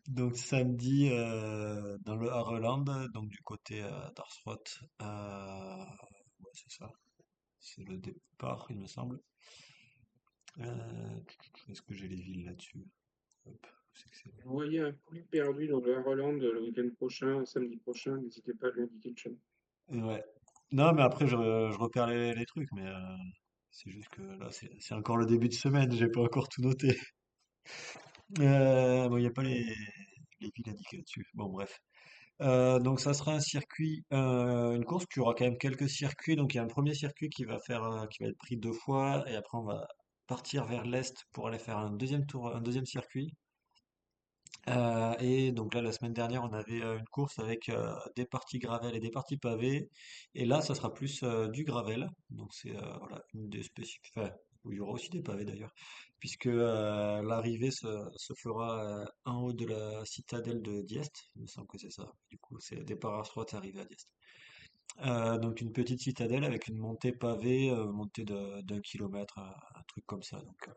Donc samedi dans le Hareland, donc du côté d'Arsroth. Ouais, c'est ça. C'est le départ, il me semble. Est-ce que j'ai les villes là-dessus? Hop, où c'est que c'est? Vous voyez un poulet perdu dans le Roland le week-end prochain, samedi prochain, n'hésitez pas à lui indiquer le chemin. Ouais. Non, mais après, je repère les trucs, mais c'est juste que là, c'est encore le début de semaine, j'ai pas encore tout noté. Bon, il n'y a pas les villes indiquées là-dessus. Bon, bref. Donc, ça sera un circuit, une course qui aura quand même quelques circuits. Donc, il y a un premier circuit qui va être pris deux fois, et après, on va partir vers l'est pour aller faire un deuxième tour, un deuxième circuit. Et donc là, la semaine dernière, on avait une course avec des parties gravel et des parties pavées. Et là, ça sera plus du gravel. Donc c'est voilà, une des spécifiques. Enfin, où il y aura aussi des pavés d'ailleurs, puisque l'arrivée se fera en haut de la citadelle de Diest. Il me semble que c'est ça. Du coup, c'est départ à droite, arrivée à Diest. Donc une petite citadelle avec une montée pavée, montée d'un kilomètre, un truc comme ça. Donc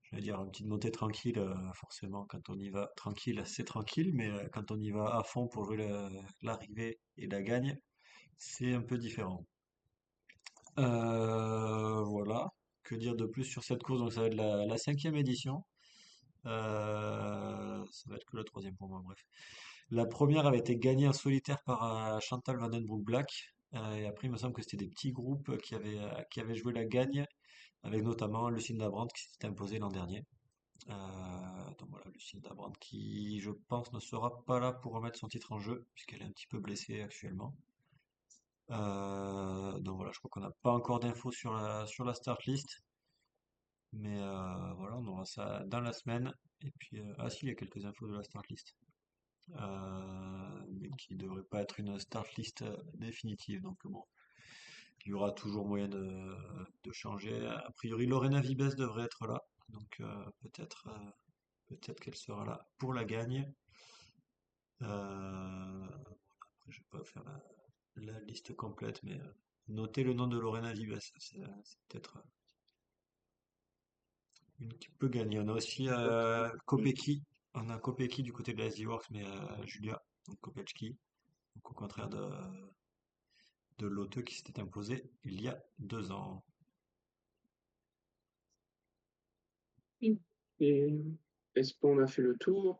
je veux dire, une petite montée tranquille, forcément, quand on y va tranquille, c'est tranquille, mais quand on y va à fond pour jouer l'arrivée et la gagne, c'est un peu différent. Voilà. Que dire de plus sur cette course? Donc ça va être la cinquième édition. Ça va être que la troisième pour moi, bref. La première avait été gagnée en solitaire par Chantal Van Den Broek-Black. Et après, il me semble que c'était des petits groupes qui avaient joué la gagne, avec notamment Lucinda Brandt qui s'était imposée l'an dernier. Donc voilà, Lucinda Brandt qui, je pense, ne sera pas là pour remettre son titre en jeu, puisqu'elle est un petit peu blessée actuellement. Donc voilà, je crois qu'on n'a pas encore d'infos sur la start list, mais voilà, on aura ça dans la semaine. Et puis, ah si, il y a quelques infos de la start list, mais qui ne devrait pas être une start list définitive. Donc bon, il y aura toujours moyen de changer. A priori, Lorena Vibes devrait être là, donc peut-être qu'elle sera là pour la gagne. Après, je vais pas faire la liste complète, mais notez le nom de Lorena Vibes, c'est peut-être une qui peut gagner. On a aussi Kopecky. On a Kopecky du côté de la SD Works, mais Julia, donc Kopechki, donc au contraire de Lotte qui s'était imposé il y a 2 ans. Et est-ce qu'on a fait le tour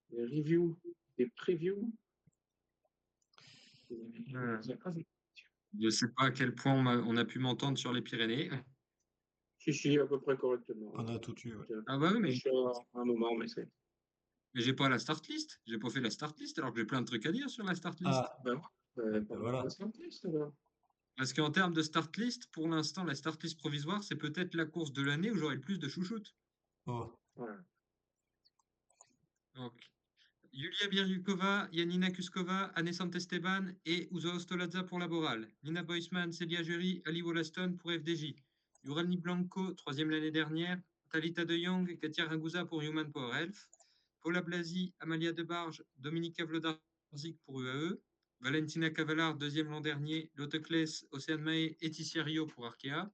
des reviews, des previews? Je ne sais pas à quel point on a pu m'entendre sur les Pyrénées. Si, à peu près correctement. On a tout eu, ouais. Ah bah oui, mais Un moment, mais c'est. j'ai pas la start list. J'ai pas fait la start list alors que j'ai plein de trucs à dire sur la start list. Ah, Ben, voilà. Parce qu'en termes de start list, pour l'instant, la start list provisoire, c'est peut-être la course de l'année où j'aurai le plus de chouchoutes. Oh, Voilà. Donc, Yulia Biryukova, Yanina Kuskova, Anne Esteban et Uzo Ostolaza pour Laboral. Nina Boisman, Celia Jury, Ali Wollaston pour FDJ. Uralni Blanco, troisième l'année dernière. Talita De Jong, Katia Ragusa pour Human Power Health. Paula Blasi, Amalia Debarge, Dominika Vlodarzik pour UAE. Valentina Cavallard, deuxième l'an dernier. Lotte Kless, Océane Mahé et Ticia Rio pour Arkea.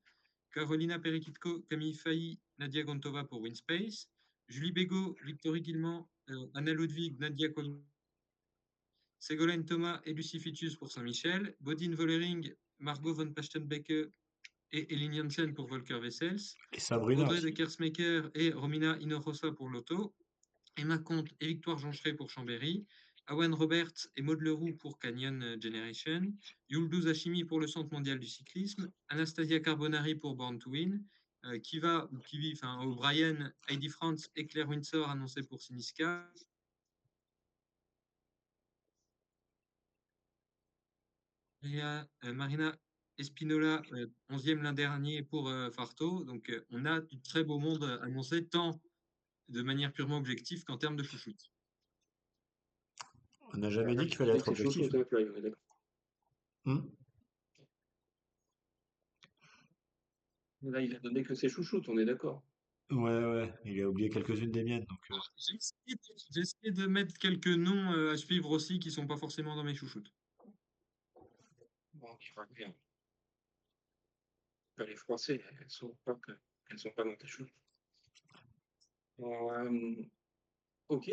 Carolina Perikitko, Camille Failly, Nadia Gontova pour Winspace. Julie Bégaud, Victorie Guillemant, Anna Ludwig, Nadia Colin, Ségolène Thomas et Lucie Fitius pour Saint-Michel. Bodine Vollering, Margot von Pachtenbecke et Elin Janssen pour Volker Wessels, Et Sabrina Audrey de aussi. Kersmaker et Romina Hinojosa pour Lotto, Emma Comte et Victoire Joncheray pour Chambéry, Awan Roberts et Maud Leroux pour Canyon Generation, Yulduz Hashimi pour le Centre mondial du cyclisme, Anastasia Carbonari pour Born to Win, Kiva ou Kivi, enfin O'Brien, Heidi Franz et Claire Windsor annoncés pour Siniska, Marina Espinola, 11e l'an dernier pour Farto. Donc on a du très beau monde annoncé, tant de manière purement objective qu'en termes de chouchoute. On n'a Alors jamais là, dit qu'il tu fallait disais que être c'est objectif. chouchou, hein, Fly, on est d'accord. Hmm. Là, il a donné que ses chouchoutes, on est d'accord. Ouais, ouais, il a oublié quelques-unes des miennes, donc J'ai essayé de mettre quelques noms à suivre aussi qui sont pas forcément dans mes chouchoutes. Bon, il va bien. Pas les froisser, elles sont pas dans tes chouchoutes. Ok.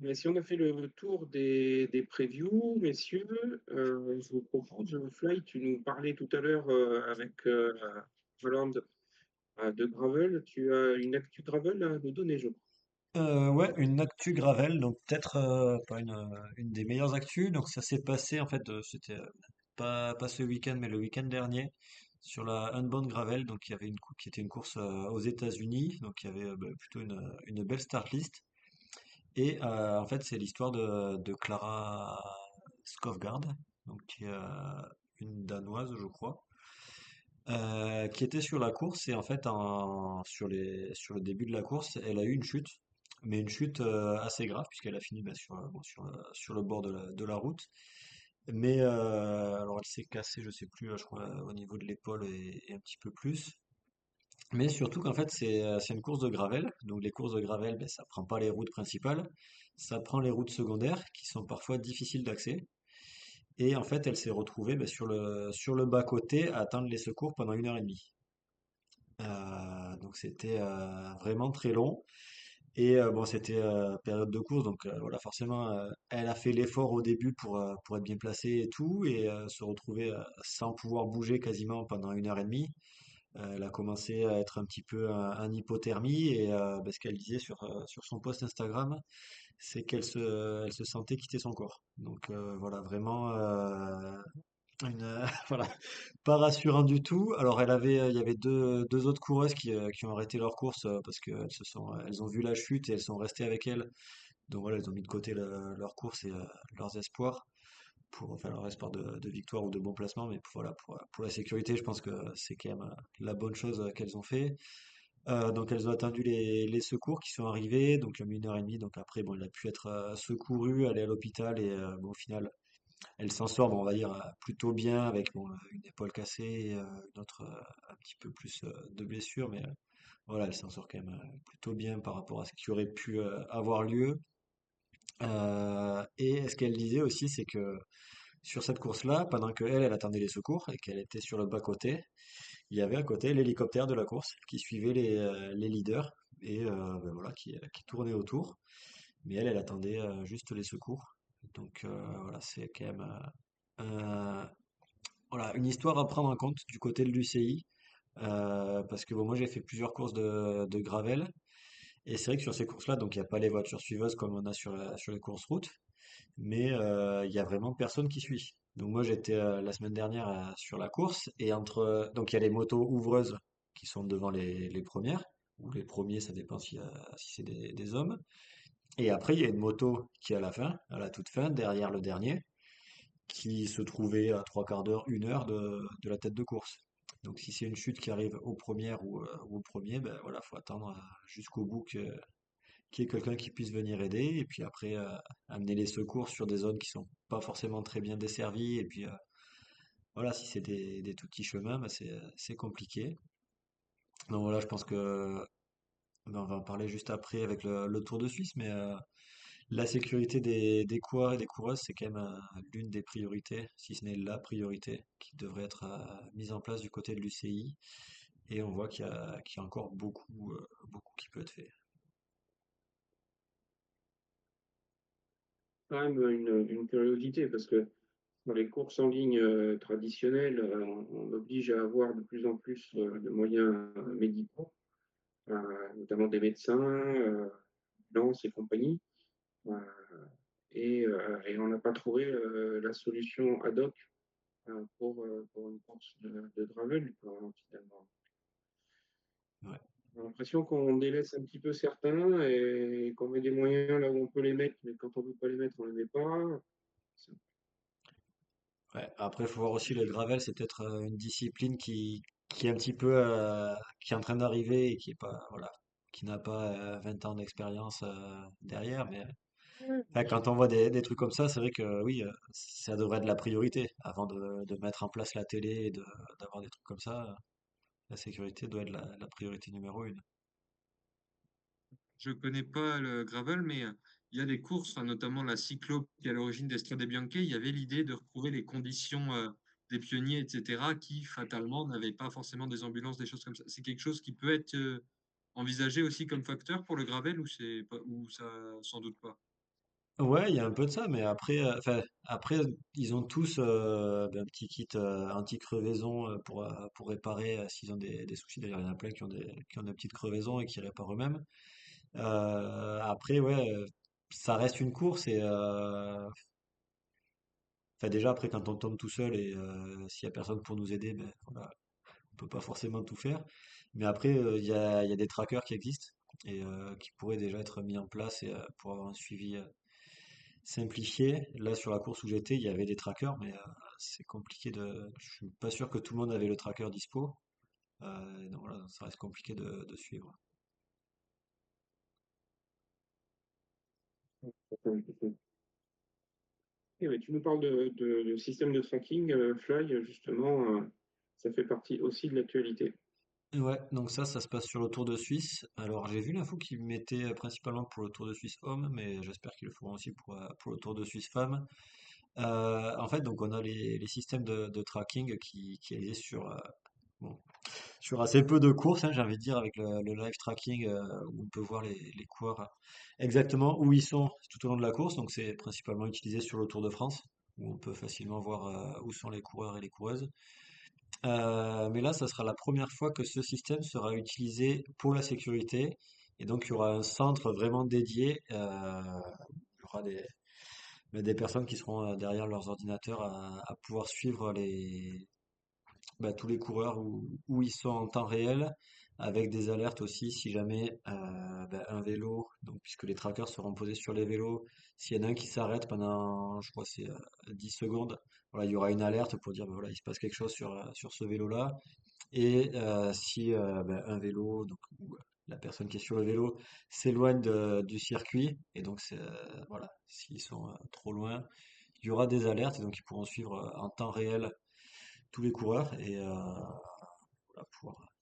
Mais si on a fait le tour des previews, messieurs, je vous propose, Fly, tu nous parlais tout à l'heure avec Roland de Gravel. Tu as une actu Gravel à nous donner, je crois. Ouais, une actu Gravel, donc peut-être pas une des meilleures actus. Donc ça s'est passé en fait, c'était pas ce week-end, mais le week-end dernier sur la Unbound Gravel. Donc il y avait qui était une course aux États-Unis, donc il y avait plutôt une belle start list. Et en fait c'est l'histoire de Clara Skovgaard, donc qui est une Danoise, je crois, qui était sur la course et en fait sur le début de la course, elle a eu une chute, mais une chute assez grave puisqu'elle a fini bon, sur le bord de la route. Mais alors elle s'est cassée, je sais plus, je crois au niveau de l'épaule et un petit peu plus. Mais surtout qu'en fait c'est une course de gravel, donc les courses de gravel, ben, ça prend pas les routes principales, ça prend les routes secondaires qui sont parfois difficiles d'accès. Et en fait, elle s'est retrouvée ben, sur le bas-côté à attendre les secours pendant 1 heure et demie. Donc c'était vraiment très long. Et bon, c'était période de course, donc voilà, forcément, elle a fait l'effort au début pour être bien placée et tout, et se retrouver sans pouvoir bouger quasiment pendant 1 heure et demie. Elle a commencé à être un petit peu en hypothermie, et ben, ce qu'elle disait sur son post Instagram, c'est elle se sentait quitter son corps. Donc voilà, vraiment voilà, pas rassurant du tout. Alors il y avait deux autres coureuses qui ont arrêté leur course parce elles ont vu la chute et elles sont restées avec elle. Donc voilà, elles ont mis de côté leur course et leurs espoirs enfin leur espoir de victoire ou de bon placement. Mais voilà, pour la sécurité, je pense que c'est quand même la bonne chose qu'elles ont fait. Donc elles ont attendu les secours qui sont arrivés, donc 1 heure et demie. Donc après, bon, il a pu être secouru, aller à l'hôpital et bon, au final. Elle s'en sort, bon, on va dire, plutôt bien avec bon, une épaule cassée et une autre un petit peu plus de blessure, mais voilà, elle s'en sort quand même plutôt bien par rapport à ce qui aurait pu avoir lieu. Et ce qu'elle disait aussi, c'est que sur cette course-là, pendant elle attendait les secours et qu'elle était sur le bas-côté, il y avait à côté l'hélicoptère de la course qui suivait les leaders et ben voilà, qui tournait autour. Mais elle attendait juste les secours. Donc voilà, c'est quand même voilà, une histoire à prendre en compte du côté de l'UCI, parce que bon, moi j'ai fait plusieurs courses de gravel, et c'est vrai que sur ces courses-là, donc il n'y a pas les voitures suiveuses comme on a sur les courses routes, mais il y a vraiment personne qui suit. Donc moi j'étais la semaine dernière sur la course, et donc il y a les motos ouvreuses qui sont devant les premières, ou les premiers, ça dépend si c'est des hommes, et après il y a une moto qui est à la fin, à la toute fin, derrière le dernier, qui se trouvait à trois quarts d'heure, 1 heure de la tête de course. Donc si c'est une chute qui arrive aux premières ou au premier, ben voilà, faut attendre jusqu'au bout qu'il y ait quelqu'un qui puisse venir aider, et puis après amener les secours sur des zones qui sont pas forcément très bien desservies, et puis voilà, si c'est des tout petits chemins, ben c'est compliqué. Donc voilà, je pense que ben, on va en parler juste après avec le Tour de Suisse, mais la sécurité des coureurs et des coureuses, c'est quand même l'une des priorités, si ce n'est la priorité, qui devrait être mise en place du côté de l'UCI. Et on voit qu'il y a encore beaucoup, beaucoup qui peut être fait. Quand même une curiosité, parce que Dans les courses en ligne traditionnelles, on oblige à avoir de plus en plus de moyens médicaux, notamment des médecins, ambulances et compagnie. Euh, et on n'a pas trouvé la solution ad hoc pour une course de gravel, quoi, finalement. Ouais. J'ai l'impression qu'on délaisse un petit peu certains et qu'on met des moyens là où on peut les mettre, mais quand on ne peut pas les mettre, on ne les met pas. C'est- Ouais. Après, il faut voir aussi le gravel, c'est peut-être une discipline qui est un petit peu qui est en train d'arriver et qui est pas voilà, qui n'a pas 20 ans d'expérience derrière. Mais ouais, quand on voit des trucs comme ça, c'est vrai que oui, ça devrait être la priorité avant de mettre en place la télé et d'avoir des trucs comme ça. La sécurité doit être la priorité numéro une. Je connais pas le gravel, mais il y a des courses, enfin, notamment la cyclo qui est à l'origine d'Estrade Bianche. Il y avait l'idée de retrouver les conditions des pionniers, etc., qui fatalement n'avaient pas forcément des ambulances, des choses comme ça. C'est quelque chose qui peut être envisagé aussi comme facteur pour le gravel ou c'est pas, ou ça sans doute pas. Ouais, il y a un peu de ça, mais après, après, ils ont tous un petit kit anti-crevaison pour réparer s'ils ont des soucis. D'ailleurs, il y en a plein qui ont des petites crevaisons et qui réparent eux-mêmes. Après, ouais, ça reste une course et déjà après quand on tombe tout seul et s'il y a personne pour nous aider, ben voilà, on peut pas forcément tout faire. Mais après, il y a des trackers qui existent et qui pourraient déjà être mis en place et pour avoir un suivi simplifié. Là, sur la course où j'étais, il y avait des trackers, mais c'est compliqué de. Je suis pas sûr que tout le monde avait le tracker dispo. Donc voilà, ça reste compliqué de suivre. Eh ben, tu nous parles de système de tracking, Fly, justement, ça fait partie aussi de l'actualité. Ouais, donc ça se passe sur le Tour de Suisse. Alors j'ai vu l'info qu'ils mettaient principalement pour le Tour de Suisse homme, mais j'espère qu'ils le feront aussi pour le Tour de Suisse femme. En fait, donc on a les systèmes de tracking qui existent bon, sur assez peu de courses, hein, j'ai envie de dire, avec le live tracking où on peut voir les coureurs exactement où ils sont tout au long de la course. Donc c'est principalement utilisé sur le Tour de France, où on peut facilement voir où sont les coureurs et les coureuses. Mais là, ça sera la première fois que ce système sera utilisé pour la sécurité. Et donc il y aura un centre vraiment dédié. Il y aura des personnes qui seront derrière leurs ordinateurs à pouvoir suivre tous les coureurs où ils sont en temps réel, avec des alertes aussi si jamais un vélo, donc puisque les trackers seront posés sur les vélos, s'il y en a un qui s'arrête pendant, je crois, c'est 10 secondes, voilà, il y aura une alerte pour dire, voilà, il se passe quelque chose sur ce vélo-là. Et si un vélo, donc ou, la personne qui est sur le vélo s'éloigne du circuit, et donc voilà, s'ils sont trop loin, il y aura des alertes, et donc ils pourront suivre en temps réel tous les coureurs et voilà, pouvoir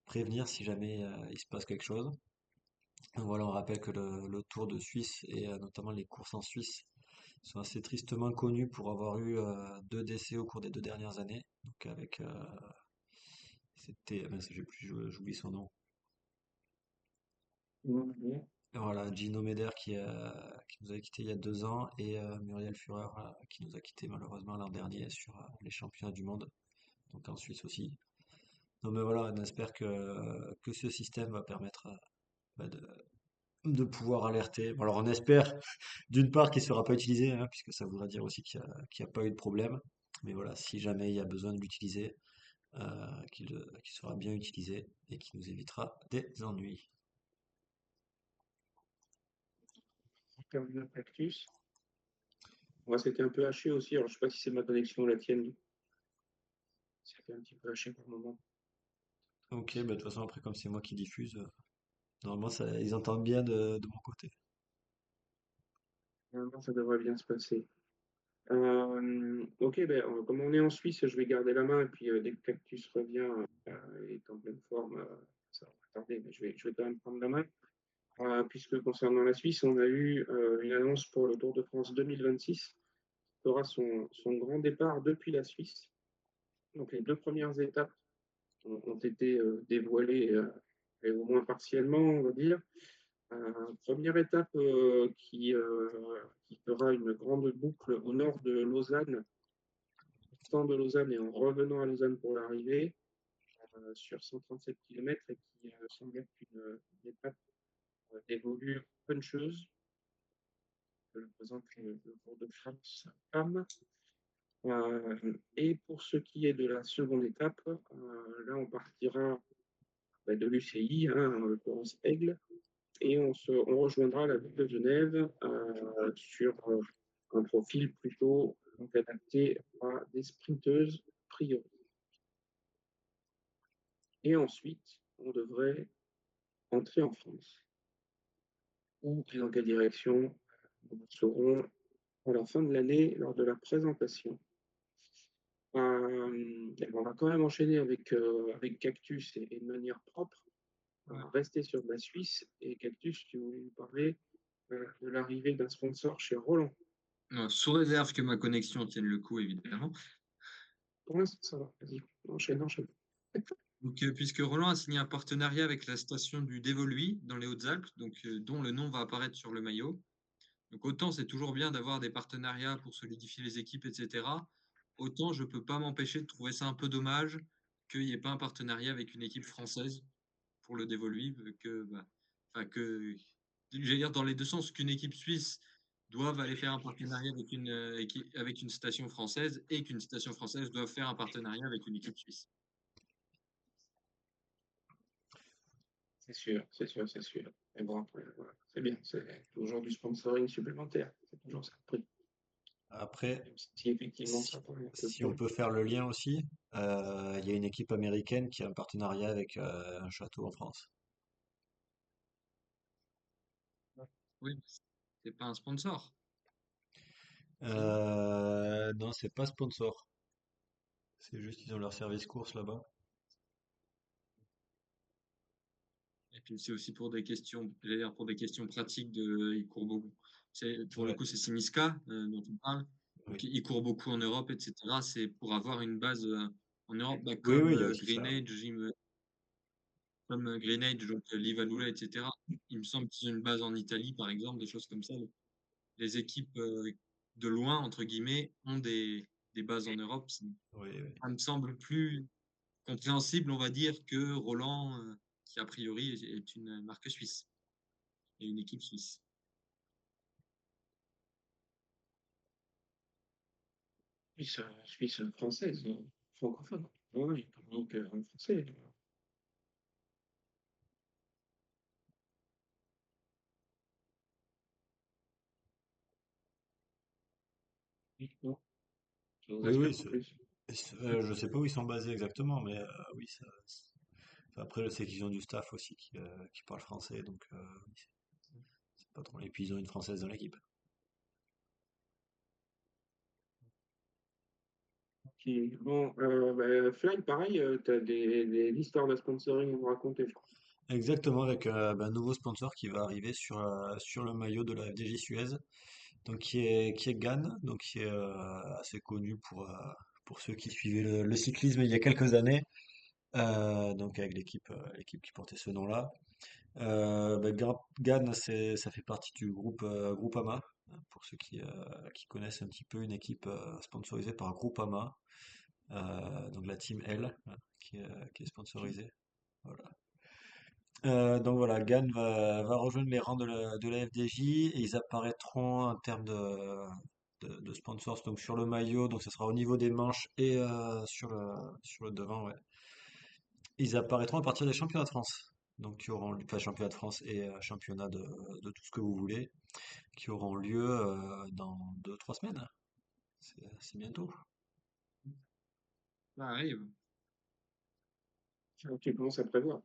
prévenir si jamais il se passe quelque chose. Donc voilà, on rappelle que le Tour de Suisse et notamment les courses en Suisse sont assez tristement connus pour avoir eu deux décès au cours des 2 dernières années. Donc avec c'était, j'oublie son nom. Mhm. Voilà, Gino Meder qui nous a quitté il y a 2 ans et Muriel Führer qui nous a quitté malheureusement l'an dernier sur les championnats du monde, donc en Suisse aussi. Non mais voilà, on espère que ce système va permettre bah, de pouvoir alerter. Bon, alors on espère d'une part qu'il ne sera pas utilisé, hein, puisque ça voudra dire aussi qu'il n'y a pas eu de problème. Mais voilà, si jamais il y a besoin de l'utiliser, qu'il sera bien utilisé et qui nous évitera des ennuis. Comme le cactus. Moi, c'était un peu haché aussi. Alors, je sais pas si c'est ma connexion ou la tienne. C'était un petit peu haché par moment. Ok, bah, de toute façon après comme c'est moi qui diffuse, normalement ils entendent bien de mon côté. Normalement, ça devrait bien se passer. Ok, ben, comme on est en Suisse, je vais garder la main. Et puis, dès que Cactus revient et est en pleine forme, ça va pas tarder, mais je vais quand même prendre la main. Puisque concernant la Suisse, on a eu une annonce pour le Tour de France 2026 qui fera son grand départ depuis la Suisse. Donc, les deux premières étapes ont été dévoilées, et au moins partiellement, on va dire. Première étape qui fera une grande boucle au nord de Lausanne partant de Lausanne et en revenant à Lausanne pour l'arrivée, sur 137 km et qui semble être une étape dévolue puncheuse que représente le Tour de France femmes. Et pour ce qui est de la seconde étape, là on partira de l'UCI, hein, en l'occurrence Aigle, et on rejoindra la ville de Genève sur un profil plutôt donc, adapté à des sprinteuses priori. Et ensuite, on devrait entrer en France. Où et dans quelle direction, nous saurons à la fin de l'année lors de la présentation. On va quand même enchaîner avec Cactus et de manière propre. Rester sur la Suisse. Et Cactus, tu voulais nous parler de l'arrivée d'un sponsor chez Roland. Sous réserve que ma connexion tienne le coup, évidemment. Pour l'instant, ça va. Vas-y, enchaîne. Donc, puisque Roland a signé un partenariat avec la station du Dévoluy dans les Hautes-Alpes, donc dont le nom va apparaître sur le maillot. Donc autant c'est toujours bien d'avoir des partenariats pour solidifier les équipes, etc. Autant je peux pas m'empêcher de trouver ça un peu dommage qu'il n'y ait pas un partenariat avec une équipe française pour le Dévoluy, j'allais dire dans les deux sens, qu'une équipe suisse doive aller faire un partenariat avec une station française et qu'une station française doive faire un partenariat avec une équipe suisse. C'est sûr. Mais bon, après, voilà, c'est bien, c'est toujours du sponsoring supplémentaire. C'est toujours ça le prix. Après, Si effectivement ça peut être si on peut faire le lien aussi, il y a une équipe américaine qui a un partenariat avec un château en France. Oui, mais c'est pas un sponsor. Non, c'est pas sponsor. C'est juste qu'ils ont leur service course là-bas. Et puis c'est aussi pour des questions, pour des questions pratiques il court beaucoup. Pour le Ouais, coup, c'est Simiska dont on parle. Donc oui. il court beaucoup en Europe, etc. C'est pour avoir une base en Europe, Oui, comme oui, il y a aussi Green ça. Age, donc Liva Lula, etc. Il me semble qu'ils ont une base en Italie, par exemple, des choses comme ça. Les équipes de loin, entre guillemets, ont des bases en Europe. Oui, oui. Ça me semble plus compréhensible, on va dire, que Roland, qui a priori est une marque suisse et une équipe suisse. Suisse française, francophone. Oui, donc en français. Non, ça nous Oui, oui, espère en plus. je sais pas où ils sont basés exactement, mais oui, enfin, après, je sais qu'ils ont du staff aussi qui parle français, donc oui, c'est pas trop. Et puis ils ont une française dans l'équipe. Ok. Bon, Fly, pareil, tu as des histoires de sponsoring à nous raconter, je crois. Exactement, avec un nouveau sponsor qui va arriver sur le maillot de la FDJ Suez, donc qui est Gann, donc qui est assez connu pour ceux qui suivaient le cyclisme il y a quelques années, donc avec l'équipe qui portait ce nom-là. Gann, ça fait partie du groupe Groupama, hein, pour ceux qui connaissent un petit peu une équipe sponsorisée par Groupama, donc la team L, hein, qui est sponsorisée. Voilà. Donc voilà, Gann va rejoindre les rangs de la FDJ et ils apparaîtront en termes de sponsors donc sur le maillot, donc ce sera au niveau des manches et sur le devant, ouais. Ils apparaîtront à partir des championnats de France. Donc qui auront, enfin championnat de France et championnat de tout ce que vous voulez, qui auront lieu dans 2, 3 semaines. C'est bientôt. Ça arrive. Tu commences à prévoir.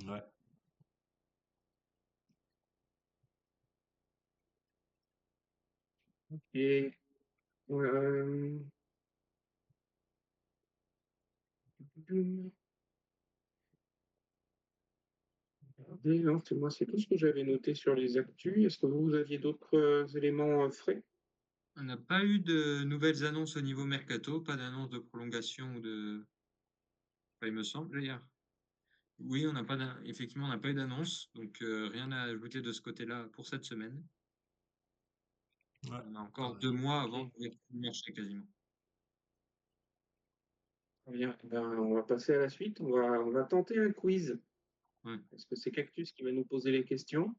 Ouais. Et euh, non, moi, c'est tout ce que j'avais noté sur les actus. Est-ce que vous aviez d'autres éléments frais? On n'a pas eu de nouvelles annonces au niveau mercato, pas d'annonce de prolongation ou de. Enfin, il me semble d'ailleurs. Oui, effectivement, on n'a pas eu d'annonce, donc rien à ajouter de ce côté-là pour cette semaine. Ouais. On a encore Pareil. 2 mois avant Ok. d'ouvrir tout le marché quasiment. Très bien. Eh ben, on va passer à la suite. On va tenter un quiz. Ouais. Parce que c'est Cactus qui va nous poser les questions.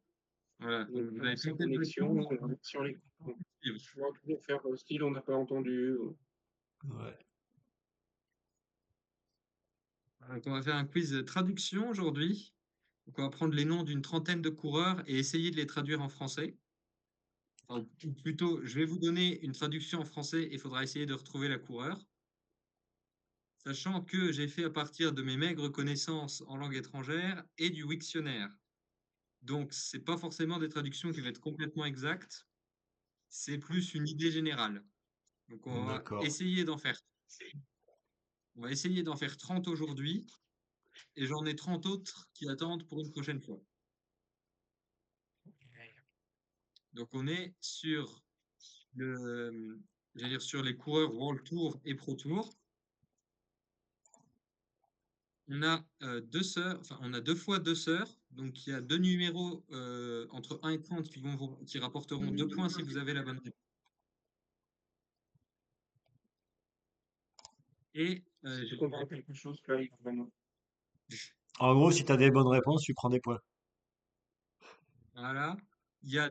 Voilà. Donc, Donc, vous avez lancer peut-être le connexion, temps. on va sur les. Il faudra toujours faire style, on n'a pas entendu. Ouais. Donc, on va faire un quiz traduction aujourd'hui. Donc, on va prendre les noms d'une trentaine de coureurs et essayer de les traduire en français. Enfin, ou plutôt, je vais vous donner une traduction en français et il faudra essayer de retrouver la coureur. Sachant que j'ai fait à partir de mes maigres connaissances en langue étrangère et du Wiktionnaire. Donc, c'est pas forcément des traductions qui vont être complètement exactes, c'est plus une idée générale. Donc, D'accord. on va essayer d'en faire 30 aujourd'hui et j'en ai 30 autres qui attendent pour une prochaine fois. Donc, on est sur le, j'allais dire sur les coureurs World Tour et Pro Tour. On a deux sœurs, enfin, on a deux fois deux sœurs. Donc, il y a deux numéros entre 1 et 30 qui rapporteront 2 points si vous avez la bonne réponse. Et Si tu comprends quelque chose, là, vraiment. En gros, si tu as des bonnes réponses, tu prends des points. voilà, il y a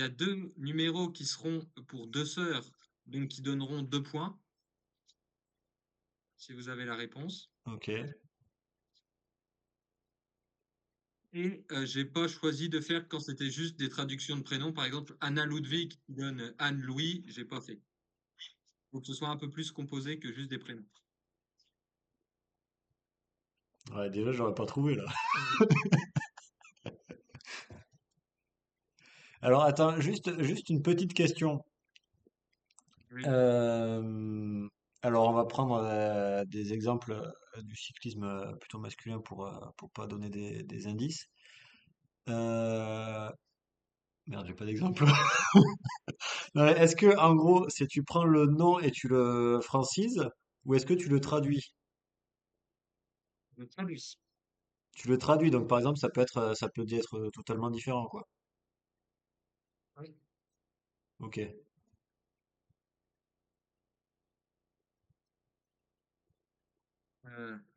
deux numéros qui seront pour deux sœurs, donc qui donneront 2 points si vous avez la réponse. Ok. Et j'ai pas choisi de faire quand c'était juste des traductions de prénoms. Par exemple, Anna Ludwig qui donne Anne-Louis, j'ai pas fait. Faut que ce soit un peu plus composé que juste des prénoms. Ouais, déjà, j'aurais pas trouvé là. Alors, attends, juste une petite question. Oui. Euh, alors, on va prendre des exemples du cyclisme plutôt masculin pour pas donner des indices. Euh, Merde, j'ai pas d'exemple. Ouais, est-ce que, en gros, si tu prends le nom et tu le francises, ou est-ce que tu le traduis? Je traduis. Tu le traduis, donc par exemple, ça peut être totalement différent, quoi. Oui. Ok.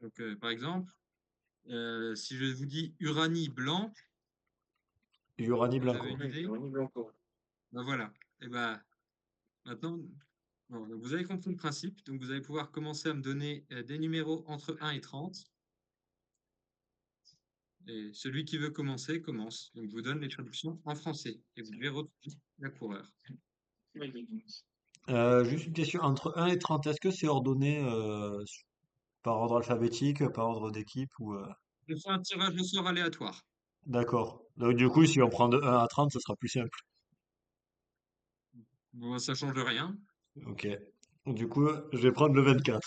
Donc, par exemple, si je vous dis Uranie blanc, Uranie vous avez Blanco. une Oui, idée? Ronnie Blanco. Ben voilà. Et ben maintenant, bon, donc vous avez compris le principe. Donc vous allez pouvoir commencer à me donner des numéros entre 1 et 30. Et celui qui veut commencer, commence. Donc je vous donne les traductions en français. Et vous devez retrouver la coureur. Oui, Juste une question, entre 1 et 30, est-ce que c'est ordonné par ordre alphabétique, par ordre d'équipe ou Je fais un tirage au sort aléatoire. D'accord. Donc du coup, si on prend de 1 à 30, ça sera plus simple. Bon, ça change rien. Ok. Du coup, je vais prendre le 24.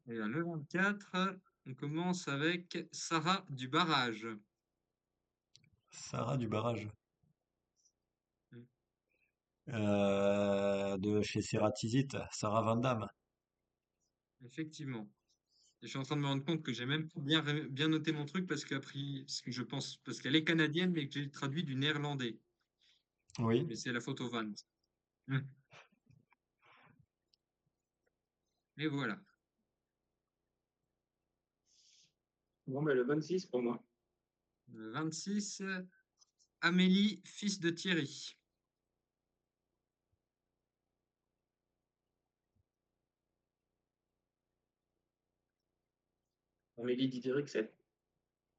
Et là, le 24, on commence avec Sarah du Barrage. Sarah du barrage. Mm. De chez Ceratizit, Sarah Van Damme. Effectivement. Et je suis en train de me rendre compte que j'ai même pas bien noté mon truc parce que je pense, parce qu'elle est canadienne, mais que j'ai traduit du néerlandais. Oui. Mais c'est la photo Van. Mm. Et voilà. Bon, ben, le 26 pour moi. Le 26, Amélie, fils de Thierry. Amélie Dideriksen.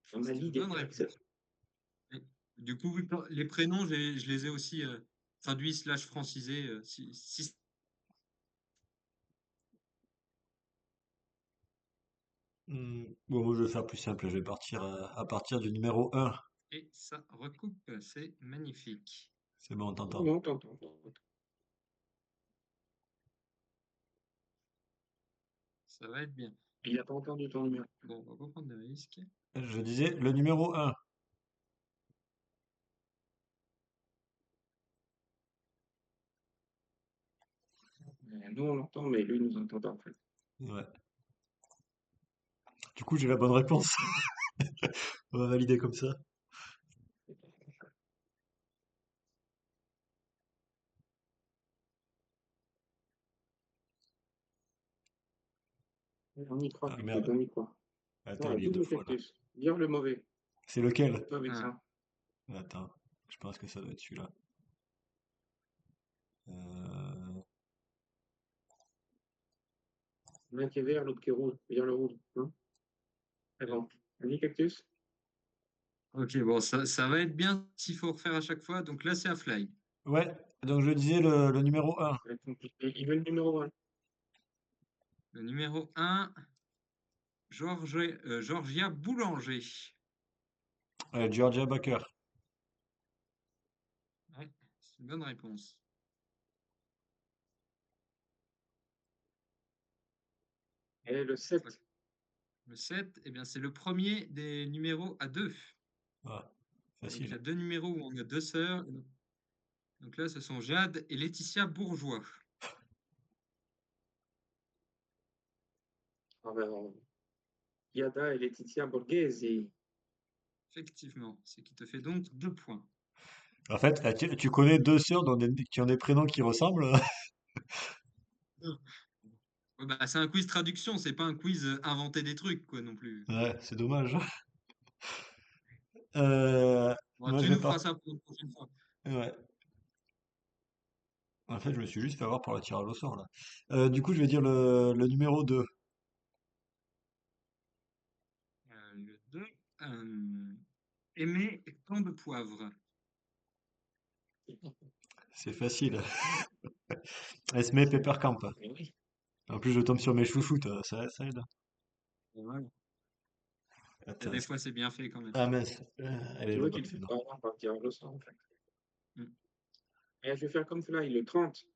C'est Amélie une bonne Dideriksen. réponse. Et du coup, les prénoms, je les ai aussi traduits slash francisés. Bon, moi, je vais faire plus simple. Je vais partir à partir du numéro 1. Et ça recoupe. C'est magnifique. C'est bon, on Non, t'entend. non, t'entends. Ça va être bien. Il n'a pas entendu ton numéro. Bon, on va pas prendre de risques. Je disais le numéro 1. Nous, on l'entend, mais lui, il nous entend pas, en fait. Ouais. Du coup, j'ai la bonne réponse. On va valider comme ça. On y croit, Ah Cactus, merde. on y croit. Attends, Voilà, il y a deux double fois là. Cactus. Bien le mauvais. C'est lequel? Pas avec Ah, ça. Attends, je pense que ça doit être celui-là. Euh, L'un qui est vert, l'autre qui est rouge. Bien le rouge. Non? C'est bon. Vas-y, Cactus. ok, bon, ça va être bien s'il faut refaire à chaque fois. Donc là, c'est à fly. Ouais, donc je disais le numéro un. Ça va être compliqué. Il veut le numéro 1. Le numéro 1, Georgia Boulanger. Georgia Baker. Ouais, c'est une bonne réponse. Et le 7. Le 7, eh bien, c'est le premier des numéros à 2. Ah, Donc, il y facile. a deux numéros où on a deux sœurs. Donc là, ce sont Jade et Laetitia Bourgeois. Alors, Yada et Laetitia Borghesi. Effectivement, ce qui te fait donc 2 points. En fait, tu connais deux sœurs qui ont des prénoms qui ressemblent? Ouais, bah, c'est un quiz traduction, c'est pas un quiz inventer des trucs, quoi, non plus. Ouais, c'est dommage. Euh, Bon, moi, je tu vais nous feras pas. ça pour une prochaine fois. Ouais. En fait, je me suis juste fait avoir par le tirage au sort là. Du coup, je vais dire le numéro 2. Le 2, aimer tant de poivre. C'est facile. Esme Peppercamp. Mais oui. En plus, je tombe sur mes chouchoutes, ça aide. Voilà. Et Attends, des fois, c'est bien fait quand même. ah mince, elle est Tu vois, tu là-bas le fais maintenant. pas avoir par le tirage au sort, en fait. Mm. Et je vais faire comme cela. Le 30.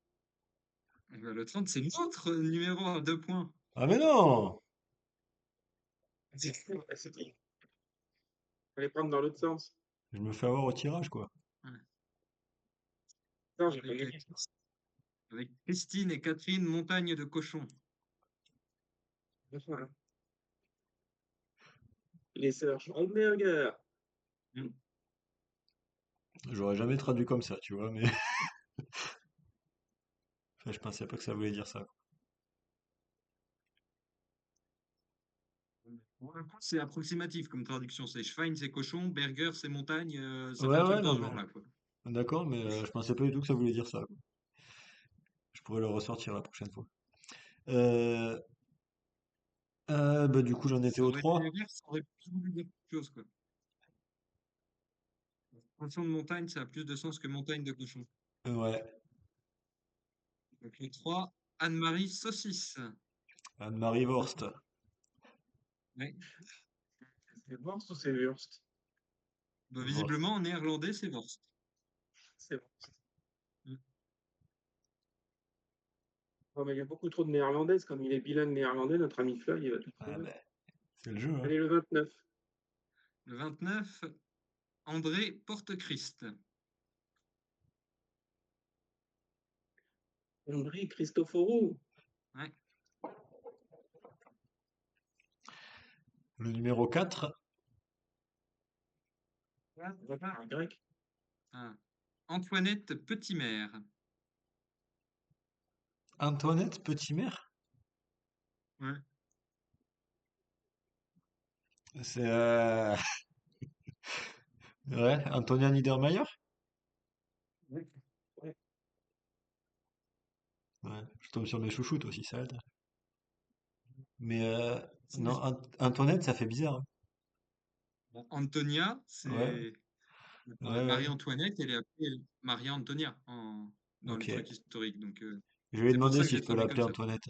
Eh ben, le 30, c'est notre numéro à 2 points. Ah mais non! C'est dit. Fallait prendre dans l'autre sens. Je me fais avoir au tirage, quoi. Ouais. Non, j'ai pas Avec, gagné. avec Christine et Catherine Montagne de Cochon. Voilà. Les sœurs Schraubberger. Mm. J'aurais jamais traduit comme ça, tu vois, mais enfin, je pensais pas que ça voulait dire ça. Pour le coup, c'est approximatif comme traduction. C'est Schwein, c'est cochon, Burger, c'est montagne. Ça fait Ouais, un ouais, truc non, dans ce mais genre-là, quoi. d'accord, mais je pensais pas du tout que ça voulait dire ça, quoi. Je pourrais le ressortir la prochaine fois. Euh, bah, du coup, j'en étais Ça au aurait été 3. l'inverse, ça aurait plus voulu dire quelque chose, quoi. Cochon de montagne, ça a plus de sens que montagne de cochon. Ouais, Donc le 3, Anne-Marie Saucisse. Anne-Marie Worst. C'est Worst ou c'est Wurst? Bah, Worst. visiblement, en néerlandais, c'est Worst. C'est Worst. Mm. Oh, mais il y a beaucoup trop de néerlandaises. Comme il est bilingue néerlandais, notre ami Fly, il va tout Ah trouver. ben, c'est le jeu, hein. Allez, le 29. Le 29, André Porte-Christ. André Christoforou. Ouais. Le numéro 4. Un grec. Ah. Antoinette Petitmère. Antoinette Petit-Mère. Ouais. C'est ouais, Antonia Niedermayer. Ouais. Ouais. Ouais, je tombe sur mes chouchoutes aussi, ça aide. Mais non, Si, Antoinette, ça fait bizarre, hein. bon, Antonia, Ouais, c'est ouais, ouais. Marie-Antoinette, elle est appelée Marie-Antonia dans les Ok. trucs historiques. Donc, Je vais lui c'est pour demander ça que si j'ai je peux traduit comme l'appeler ça. Antoinette.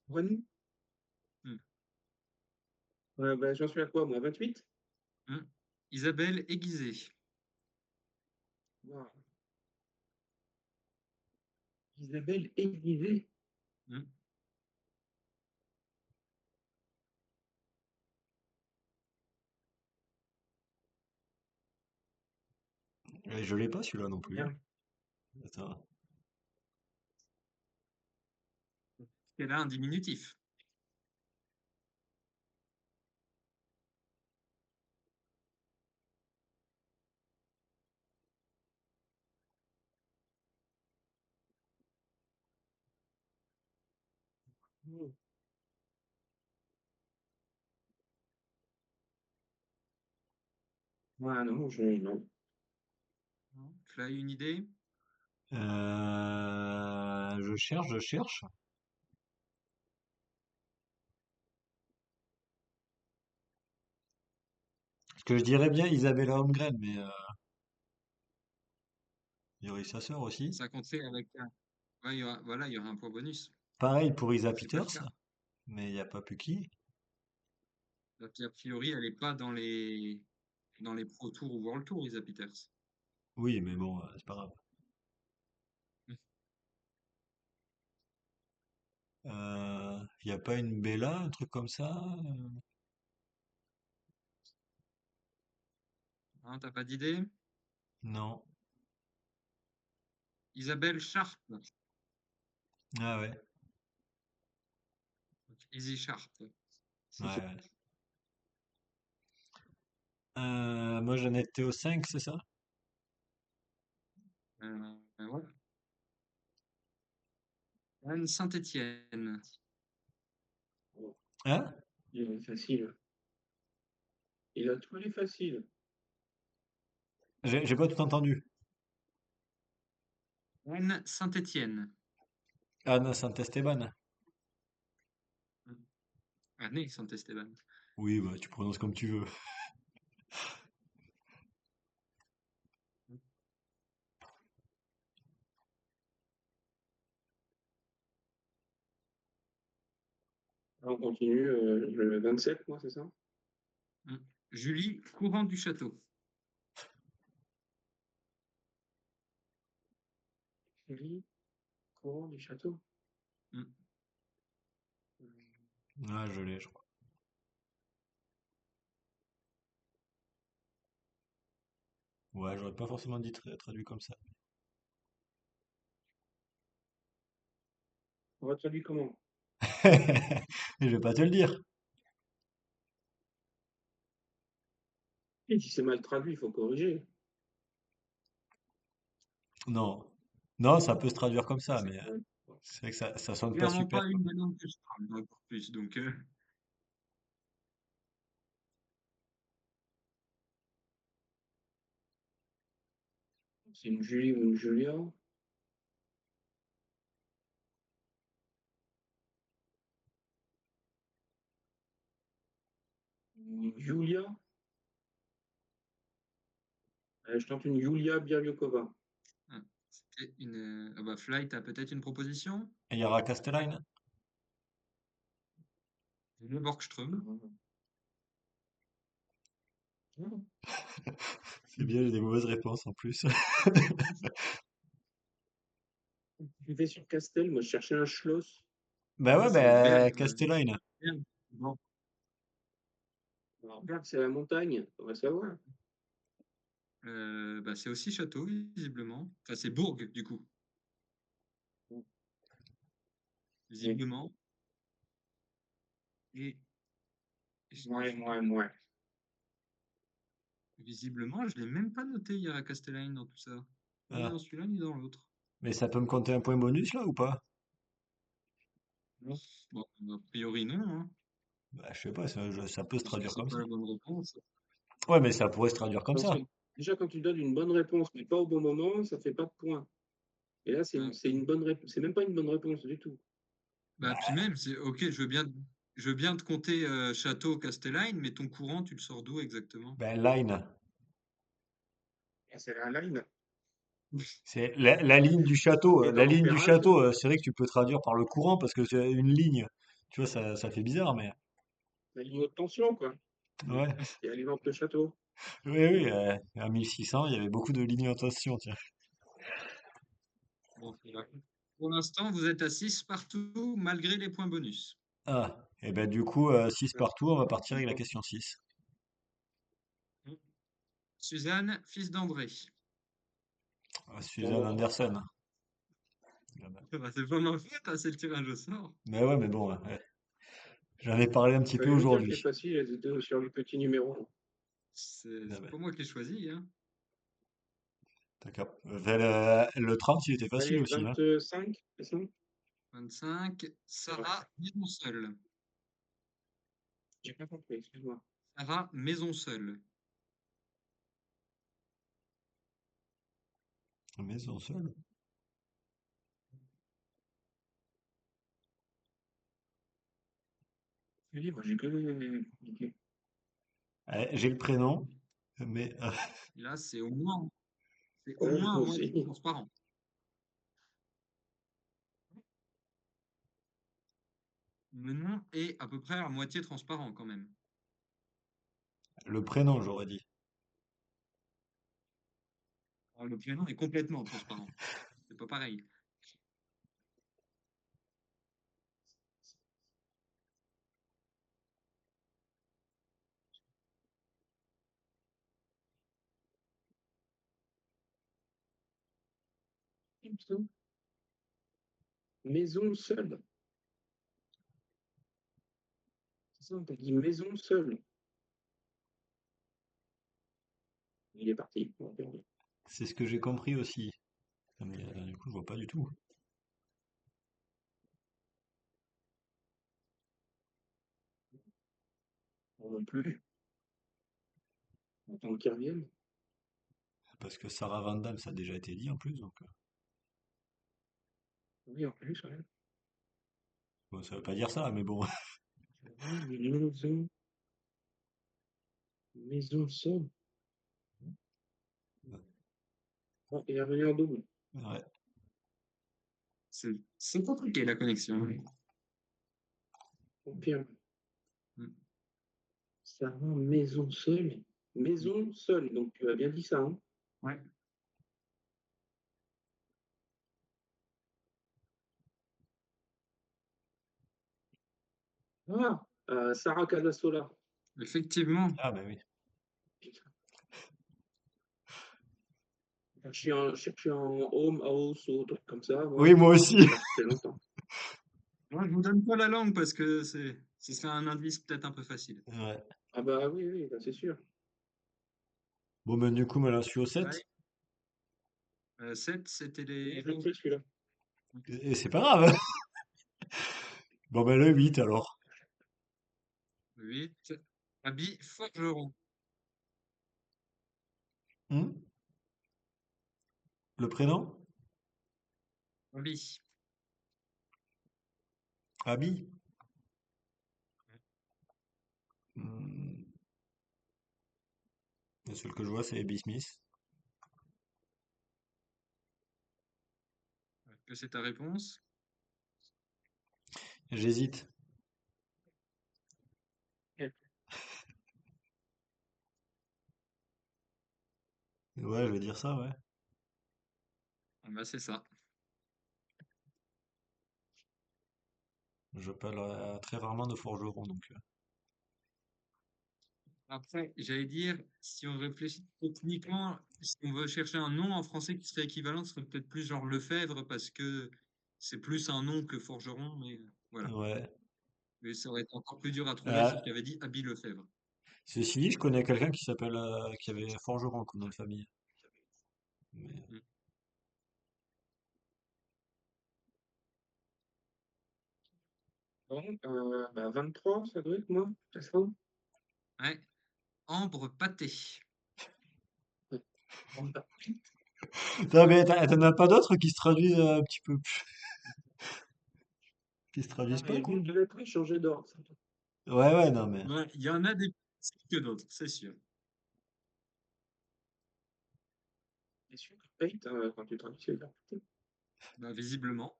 Renou. Hmm. Ben, j'en suis à quoi, moi? 28? Hmm. Isabelle Aiguisée. Wow. Isabelle Aiguisée. Hmm. Je l'ai pas celui-là non plus, hein. Bien. Attends. Elle a un diminutif. Ouais, non, non. Non. Fly, une idée? Je cherche, je cherche. Parce que je dirais bien Isabella Holmgren, mais il y aurait sa sœur aussi. Ça compterait avec un. Ouais, voilà, il y aura un point bonus. Pareil pour Isa C'est pas le Peters, cas. mais il n'y a pas plus qui. A priori, elle n'est pas dans les Pro Tours ou World Tour, Isa Peters. Oui, mais bon, c'est pas grave. Il n'y a pas une Bella, un truc comme ça? Hein, t'as pas d'idée? Non. Isabelle Sharp. Ah ouais. Easy Sharp. Ouais, ouais. Moi j'en étais au 5, c'est ça? Voilà. Anne Saint-Étienne. Hein? Il est facile. Il a tous les faciles. J'ai pas tout entendu. Anne Saint-Étienne. Anna Santesteban. Anne Saint-Esteban. Oui, bah tu prononces comme tu veux. On continue le 27, moi, c'est ça? Julie Courant du Château. Julie, courant du château. Mm. Ah, je l'ai, je crois. Ouais, j'aurais pas forcément dit traduit comme ça. On va traduire comment? Je vais pas te le dire. Et si c'est mal traduit, il faut corriger. Non. Non, ça peut se traduire comme ça, C'est mais quand même- c'est vrai que ça sonne pas Clairement super, pas quoi. une des langues que je parle, encore plus. Donc, c'est une Julie ou une Julia. Une Julia. Je tente une Julia Biryukova. c'était une. Ah bah, Flight, t'as peut-être une proposition? Et Yara Castellain? Le Borgström. C'est bien, j'ai des mauvaises réponses en plus. Je vais sur Castel, moi je cherchais un Schloss. Bah Ah, ouais, c'est bah Berg. Castellain. Berg. Bon. Alors, Berg, c'est la montagne, on va savoir. Bah, c'est aussi château, visiblement. Enfin, c'est bourg, du coup, Et, visiblement. Et ouais. visiblement, je l'ai même pas noté hier à Castellane dans tout ça. Ni Ah. dans celui-là, ni dans l'autre. Mais ça peut me compter un point bonus là ou pas? Non. Bon, a priori, non, hein. Bah, je sais pas, ça peut se Parce que traduire c'est comme pas ça. la bonne réponse. Ouais, mais ça pourrait se traduire comme ça. Attention, déjà quand tu donnes une bonne réponse, mais pas au bon moment, ça fait pas de point. Et là, Ouais. c'est une bonne réponse. C'est même pas une bonne réponse du tout. Bah, puis même, c'est ok, je veux bien te compter château Castellane, mais ton courant, tu le sors d'où exactement? Ben, line. Et c'est la line. C'est la ligne du château. Et La dans ligne du l'ampérage, château, c'est vrai que tu peux traduire par le courant parce que c'est une ligne. Tu vois, ça fait bizarre, mais la ligne haute tension, quoi. ouais. Et alimente le château. Oui, oui, à 1600, il y avait beaucoup de lignes en tension, tiens. Bon, pour l'instant, vous êtes à 6 partout, malgré les points bonus. Ah, et ben du coup, 6 partout, on va partir avec la question 6. Suzanne, fils d'André. Suzanne Anderson. Ah bah. Bah, c'est pas ma faute, hein, c'est le tirage au sort. Mais ouais, mais bon, ouais. J'en ai parlé un petit peu Fallait me dire que les aujourd'hui. faciles, elles étaient sur les petits numéros. C'est Ah c'est bah, pas moi qui ai choisi, hein. d'accord. Le 30, il était facile Allez, aussi, hein. 25, c'est ça? 25. Sarah Maison Seule. J'ai pas compris, excuse-moi. Sarah Maison Seule. Maison seule. Je dis, moi, j'ai que compliqué. J'ai le prénom, mais Et là, c'est au moins Ouais, à moi moitié aussi. transparent. Le nom est à peu près à moitié transparent quand même. le prénom, j'aurais dit. Alors, le prénom est complètement transparent. C'est pas pareil. Maison seule. C'est ça, on t'a dit maison seule. Il est parti. On a perdu. C'est ce que j'ai compris aussi. Mais du coup, je vois pas du tout. On non plus. On attend qu'il revienne. Parce que Sarah Van Damme, ça a déjà été dit en plus. Donc, Oui, en plus, ouais. bon, ça veut pas dire ça, mais bon. Maison, maison seule. Oh, il est revenu en double. Ouais. C'est compliqué la connexion. Confirme. Mm. Ça rend maison seule. Maison seule. Donc, tu as bien dit ça, hein. Ouais. Ah, Sarah Cadasola. Effectivement. Ah, bah oui. Chercher en home, house ou truc comme ça. Moi, Oui, moi aussi. ça fait longtemps. Moi, je vous donne pas la langue parce que ce serait un indice peut-être un peu facile. Ouais. Ah bah oui, oui, bah, c'est sûr. Bon, ben du coup, maintenant, je suis au 7. Ouais. 7, c'était Je les l'ai fait celui-là. Et c'est pas grave. Bon, ben le 8 alors. 8. Habit forgeron. Hmm. Le prénom? Habit. Abby? Hmm. Le seul que je vois, c'est Abby Smith. Est-ce que c'est ta réponse? J'hésite. Ouais, je vais dire ça, ouais. Ah bah, c'est ça. Je parle très rarement de forgeron, donc. Après, j'allais dire, si on réfléchit techniquement, si on veut chercher un nom en français qui serait équivalent, ce serait peut-être plus genre Lefebvre parce que c'est plus un nom que forgeron, mais voilà. Ouais. Mais ça aurait été encore plus dur à trouver Euh, si tu avais dit Habit Lefebvre. Ceci dit, je connais quelqu'un qui s'appelle, qui avait forgeron comme nom de famille. Mais- Mm. Bon, bah 23, ça doit être moi, c'est ça? Ouais. Ambre pâté. Bon, bah, Non, mais t'en as pas d'autres qui se traduisent un petit peu plus. Qui se traduisent pas, et quoi? une de lettres changé d'ordre. Ouais, ouais, non, mais. Ouais, il y en a des plus que d'autres, c'est sûr. C'est sûr que Pate, quand tu traduis, c'est bien. Bah, visiblement.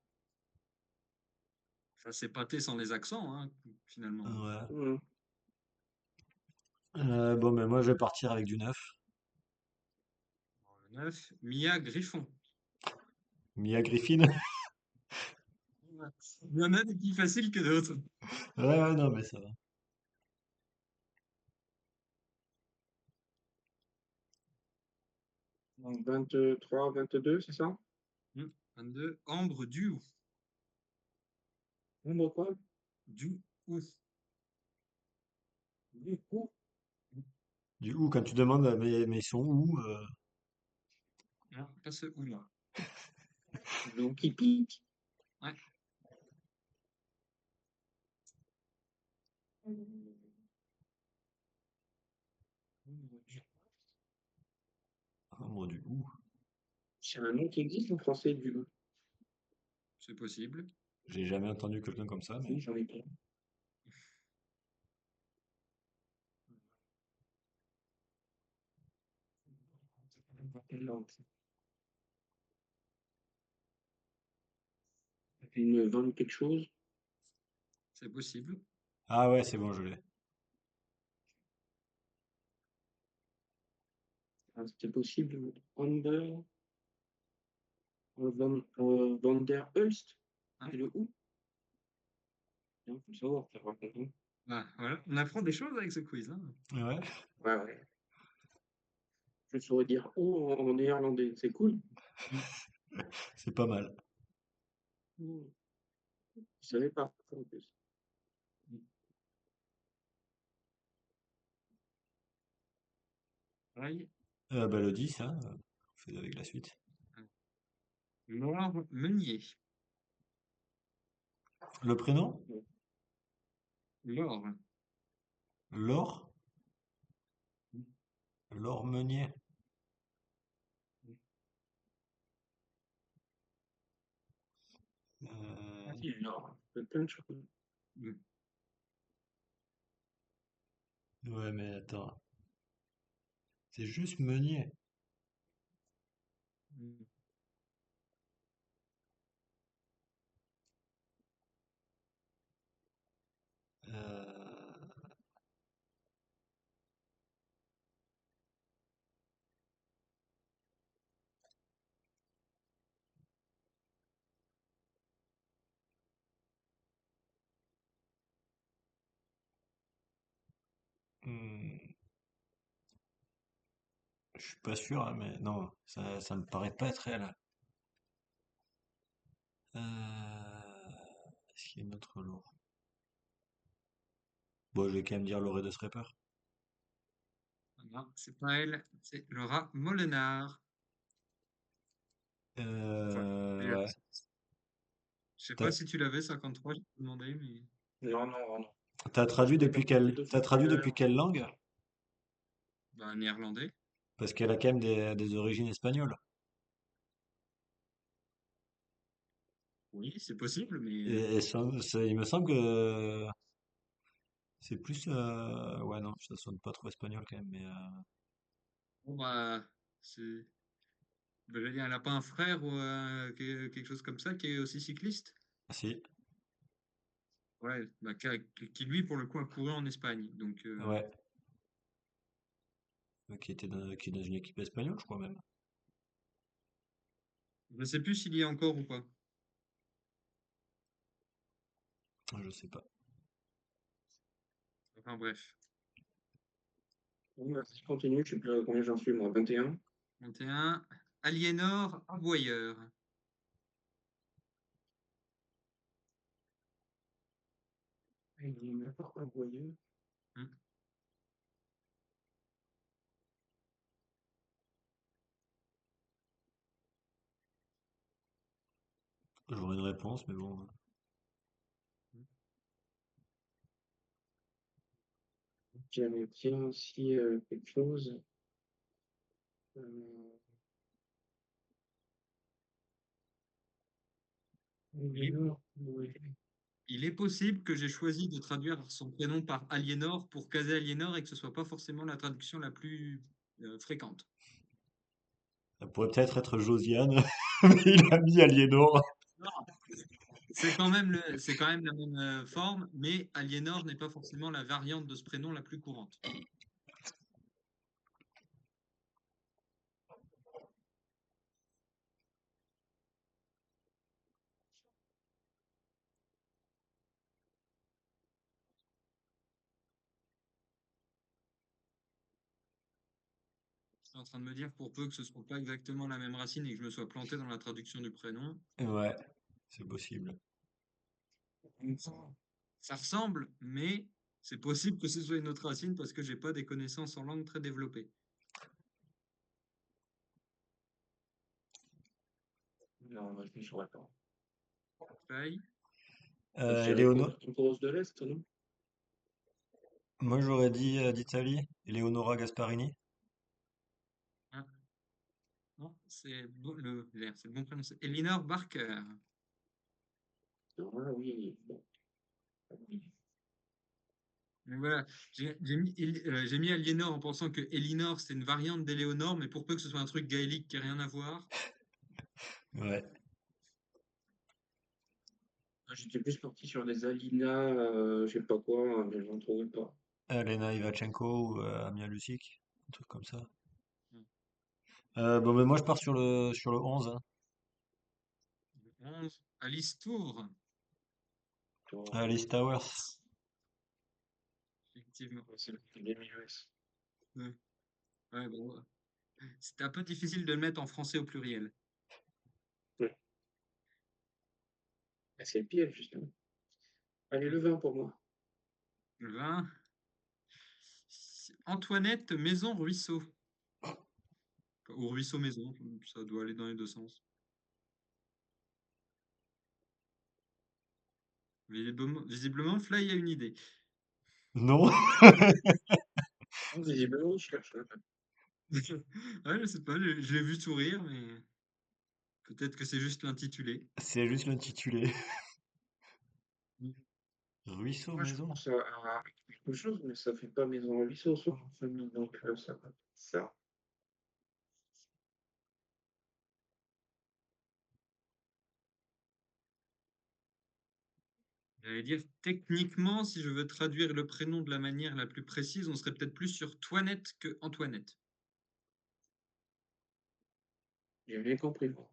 Enfin, c'est pâté sans les accents, hein, finalement. Ouais. Mhm. Bon, mais moi, je vais partir avec du 9. Le 9, Mia Griffon. Mia Griffin. Ouais. Il y en a des plus faciles que d'autres. Ouais, ouais, non, mais ça va. Donc 23, 22, c'est ça? 22, Ambre du Nombre quoi? Du ou. Du coup. Du coup, quand tu demandes, mais ils sont où? Non, pas ce ou là. Donc qui pique. Ouais. Membre du OU. C'est un nom qui existe en français du C'est possible. J'ai jamais entendu quelqu'un comme ça, mais. Oui, j'en ai plein. Quelle langue, ça? Ça fait une 20 quelque chose. C'est possible. Ah ouais, c'est bon, je l'ai. Ah, c'était possible. Van der Hulst. Hein. C'est le où? Il faut le savoir, faire raconter. Ah, voilà. On apprend des choses avec ce quiz, hein. Ouais, Ouais, ouais. Je saurais dire où en néerlandais. C'est cool. c'est pas mal. Je savais pas, en plus. Pareil. Bah le 10, hein, on fait avec la suite. Laure Meunier. Le prénom? Laure. Laure? Laure Meunier. Ah, Euh, si, Laure. Plein de choses. Ouais, mais attends. C'est juste Meunier. Euh, hmm, je suis pas sûr, hein, mais non, ça me paraît pas être elle. Est-ce qu'il y a une autre Laure? Bon, je vais quand même dire Laure de Schreiber. Non, c'est pas elle, c'est Laura Molenard. Voilà. Et, Ouais. je sais pas T'as si tu l'avais, 53, je te demandais, mais Non, non, non. t'as Je traduit connais depuis par contre les quelle, deux t'as traduit depuis footballeurs. quelle langue? bah, néerlandais. Parce qu'elle a quand même des origines espagnoles. Oui, c'est possible, mais Et il me semble que c'est plus. Ouais, non, ça sonne pas trop espagnol quand même, mais. bon, bah, c'est. Bah, j'allais dire, elle a pas un frère ou quelque chose comme ça qui est aussi cycliste? Si, Ouais, bah, qui, lui, pour le coup, a couru en Espagne. Donc, ouais. Qui est dans une équipe espagnole, je crois même. je sais plus s'il y est encore ou pas. Je sais pas. Enfin, bref. Bon, bah, si je continue, je sais plus à combien j'en suis, moi. 21. 21. Aliénor Aboyeur. Il est n'importe quoi, voyeux. Hmm. J'aurais une réponse, mais bon. J'avais bien aussi quelque chose. Euh, Il est, Aliénor, ouais. il est possible que j'ai choisi de traduire son prénom par Aliénor pour caser Aliénor et que ce soit pas forcément la traduction la plus fréquente. Ça pourrait peut-être être Josiane, mais il a mis Aliénor. Non, c'est quand même la même forme, mais Aliénor n'est pas forcément la variante de ce prénom la plus courante. Je suis en train de me dire, pour peu que ce soit pas exactement la même racine et que je me sois planté dans la traduction du prénom, Ouais, c'est possible. ça ressemble, mais c'est possible que ce soit une autre racine parce que j'ai pas des connaissances en langue très développées. Non, je ne saurais pas. Pareil. Je dirais Éléonore. Rose de l'Est, non? Moi, j'aurais dit d'Italie, Eleonora Gasparini. Ah, non, c'est le bon prénom. C'est Elinor Barker. Ah oui, bon, ah oui. Mais voilà, j'ai mis Aliénor en pensant que Elinor c'était une variante d'Éléonore, mais pour peu que ce soit un truc gaélique qui n'a rien à voir. Ouais. J'étais plus parti sur des Alina, je sais pas quoi, mais j'en trouvais pas. Elena Ivachenko ou Amia Lucic, un truc comme ça. Hmm. Bon, mais moi, je pars sur le 11, hein. 11, Alice Tour, Toi, Alice Towers. effectivement. c'est le premier US. Ouais, ouais, bon, c'était un peu difficile de le mettre en français au pluriel. Ouais. Ah, c'est le piège, justement. Allez, le 20 pour moi. Le 20, Antoinette Maison Ruisseau. Ou Ruisseau Maison, ça doit aller dans les deux sens. Visiblement, Fly a une idée. Non. Visiblement, je cherche. Hein. Ouais, je sais pas, je l'ai vu sourire, mais peut-être que c'est juste l'intitulé. C'est juste l'intitulé. Mm. Ruisseau Moi, je Maison. pense à quelque chose, mais ça fait pas maison ruisseau sur en famille, donc ça va. Ça. J'allais dire, techniquement, si je veux traduire le prénom de la manière la plus précise, on serait peut-être plus sur Toinette que Antoinette. J'ai bien compris. Moi.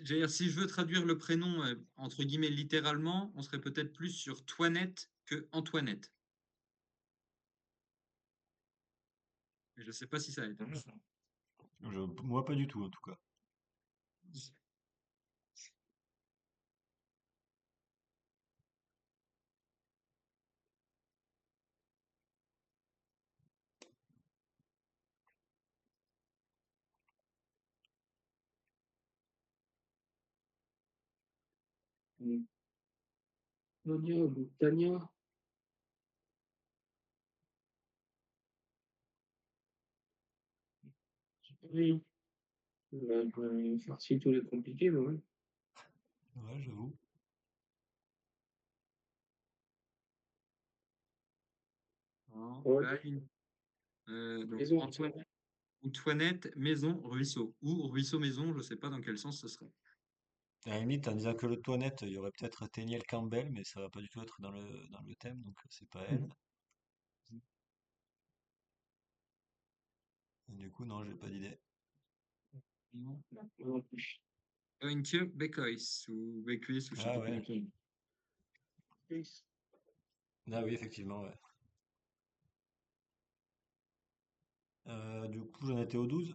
J'allais dire, si je veux traduire le prénom, entre guillemets, littéralement, on serait peut-être plus sur Toinette que Antoinette. Mais je ne sais pas si ça aide. Moi, pas du tout, en tout cas. Mm. Tania ou Tania. Oui. Je vais faire ci tous les compliqués, mais ouais. Ouais, j'avoue. Non, Ouais. là, donc Maison. Antoinette ou Toinette, maison, ruisseau. Ou ruisseau, maison, je ne sais pas dans quel sens ce serait. À la limite, en disant que le toilette, il y aurait peut-être Teniel Campbell, mais ça va pas du tout être dans le thème, donc c'est pas elle. Et du coup, non, j'ai pas d'idée. Non. Non plus. Ointje Bekois ou Bekois ou je sais Ah pas comment. ouais. Ok. Plus. Ah oui, effectivement, ouais. Du coup, j'en étais au 12.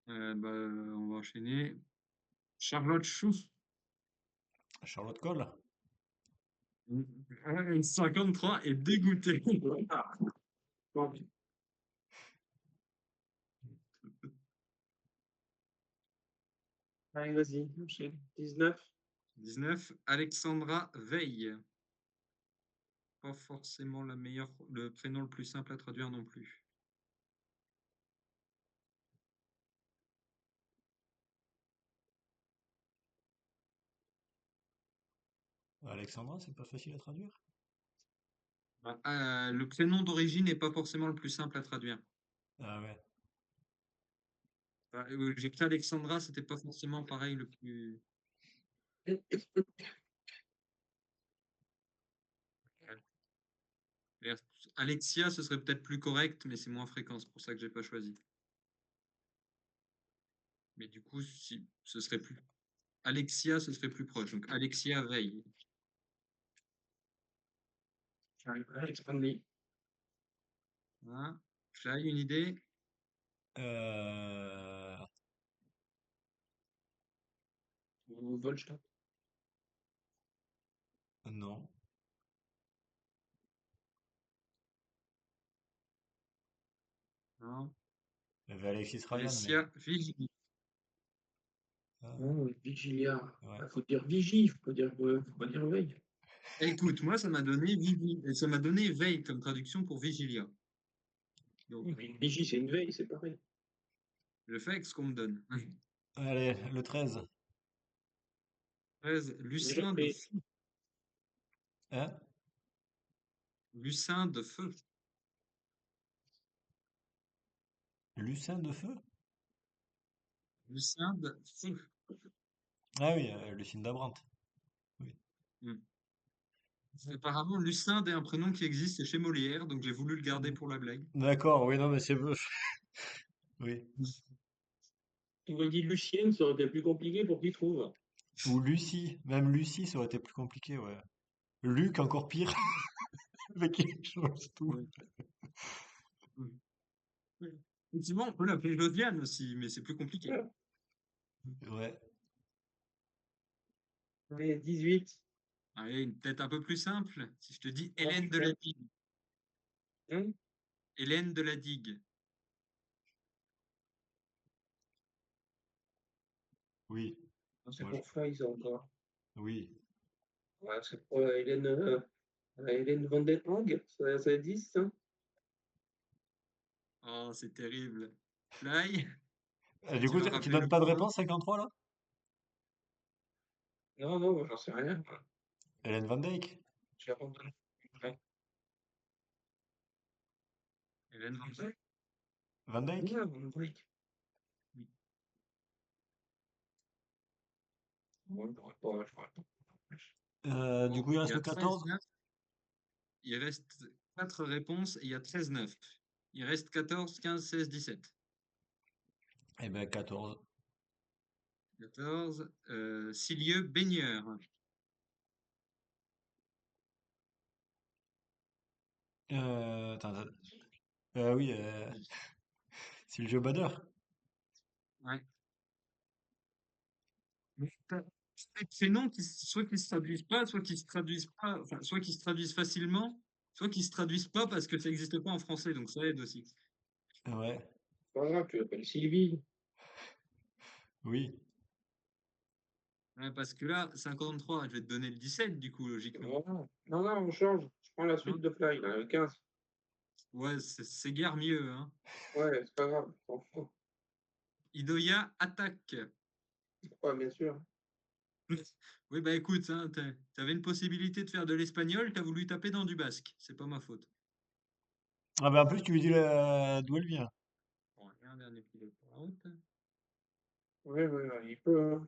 Bah, on va enchaîner. Charlotte Chou. Charlotte Cole. 53 est dégoûté. Ah. Bon. Allez, vas-y. Enchaîne. 19. 19, Alexandra Veil. Pas forcément le prénom le plus simple à traduire non plus. Alexandra, c'est pas facile à traduire? Bah, le prénom d'origine n'est pas forcément le plus simple à traduire. Ah ouais. Bah, j'ai pris Alexandra, c'était pas forcément pareil le plus. Alexia, ce serait peut-être plus correct, mais c'est moins fréquent, c'est pour ça que j'ai pas choisi. Mais du coup, si ce serait plus. Alexia, ce serait plus proche. Donc Alexia Veil. J'arrive à expandre. Voilà. Fly, une idée? Euh... Volstadt. Non. Non. Il y avait Alexis Ryan, mais. Alexia Vigie. Ah, Oh, Vigilia. ouais. Il faut dire vigie, faut pas dire veille. Écoute, moi, ça m'a donné veille comme traduction pour Vigilia. Donc, Une vigie, c'est une veille, c'est pareil. je fais avec ce qu'on me donne. Allez, le 13. 13, Déjà Lucien de fait. Feu. Hein? Lucin de Feu. Lucien de Feu? Lucin de Feu. Ah oui, Lucinda Brandt. Oui. Hmm. Apparemment, Lucinde est un prénom qui existe chez Molière, donc j'ai voulu le garder pour la blague. D'accord, oui, non, mais c'est beau. Oui. Tu m'as dit Lucienne, ça aurait été plus compliqué pour qu'il trouve. Ou Lucie. Même Lucie, ça aurait été plus compliqué, ouais. Luc, encore pire. Avec quelque chose, tout. Ouais. Hmm. Effectivement, on peut l'appeler Josiane aussi, mais c'est plus compliqué. Ouais. Allez, 18. Allez, peut-être un peu plus simple. Si je te dis Ah, Hélène de la putain. Digue. Hein? Hélène de la Digue. Oui. C'est Moi, pour Fly, ça encore. oui. Ouais, c'est pour Hélène Van Den Hag, ça existe, ça? Oh, c'est terrible. Fly, Du tu coup, veux tu rappeler donnes le pas de point? réponse 53 là? Non, non, moi, j'en sais rien. Hélène Van Dyke? J'ai abandonné. Ouais. Hélène Van Dyke. Van Dyke? Ouais, Van Dyke. Ouais, j'aurais pas. Du Bon, coup, il il y reste a que 14? 13-9. Il reste 4 réponses et il y a 13-9. Il reste 14, 15, 16, 17. Eh ben, 14. 14. Cilieux baigneur. Attends, oui, c'est le jeu Bader. Ouais. Mais t'as des prénoms soit qui se traduisent pas, soit qui se traduisent pas, enfin, soit qui se traduisent facilement, soit qui se traduisent pas parce que ça n'existe pas en français, donc ça aide aussi. Ouais, C'est pas grave, tu l'appelles Sylvie. oui. Ouais, parce que là, 53, je vais te donner le 17 du coup, logiquement. Voilà. Non, non, on change. Je prends la suite Non? de Fly, là, le 15. Ouais, c'est guère mieux, hein. Ouais, c'est pas grave. On s'en fout. Idoya attaque. Ouais, bien sûr. Oui, bah écoute, hein, t'avais une possibilité de faire de l'espagnol, t'as voulu taper dans du basque. C'est pas ma faute. Ah ben, en plus, tu lui dis d'où elle vient. Bon, allez, un dernier pilote pour la route. Ouais, ouais, ouais, il peut, hein.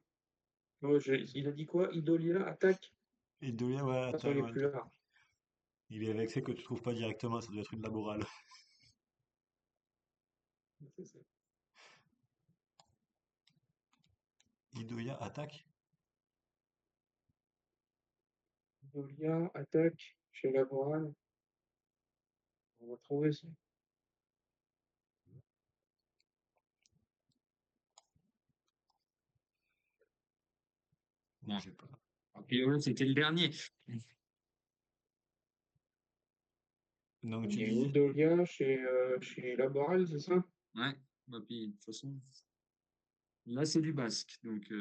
Ouais, il a dit quoi? Idolia, attaque? Et de ouais, Attends, attends, il est ouais, plus là. il est vexé que tu trouves pas directement, ça doit être une laborale. C'est ça. Idoya attaque? Idolia, attaque, chez Laboral. On va trouver ça. Bon, Bon, j'ai pas. a priori, c'était le dernier. Donc Il tu y a une dis, Idolia chez Laboral, c'est ça? Ouais, bah puis de toute façon, là c'est du basque, donc Ah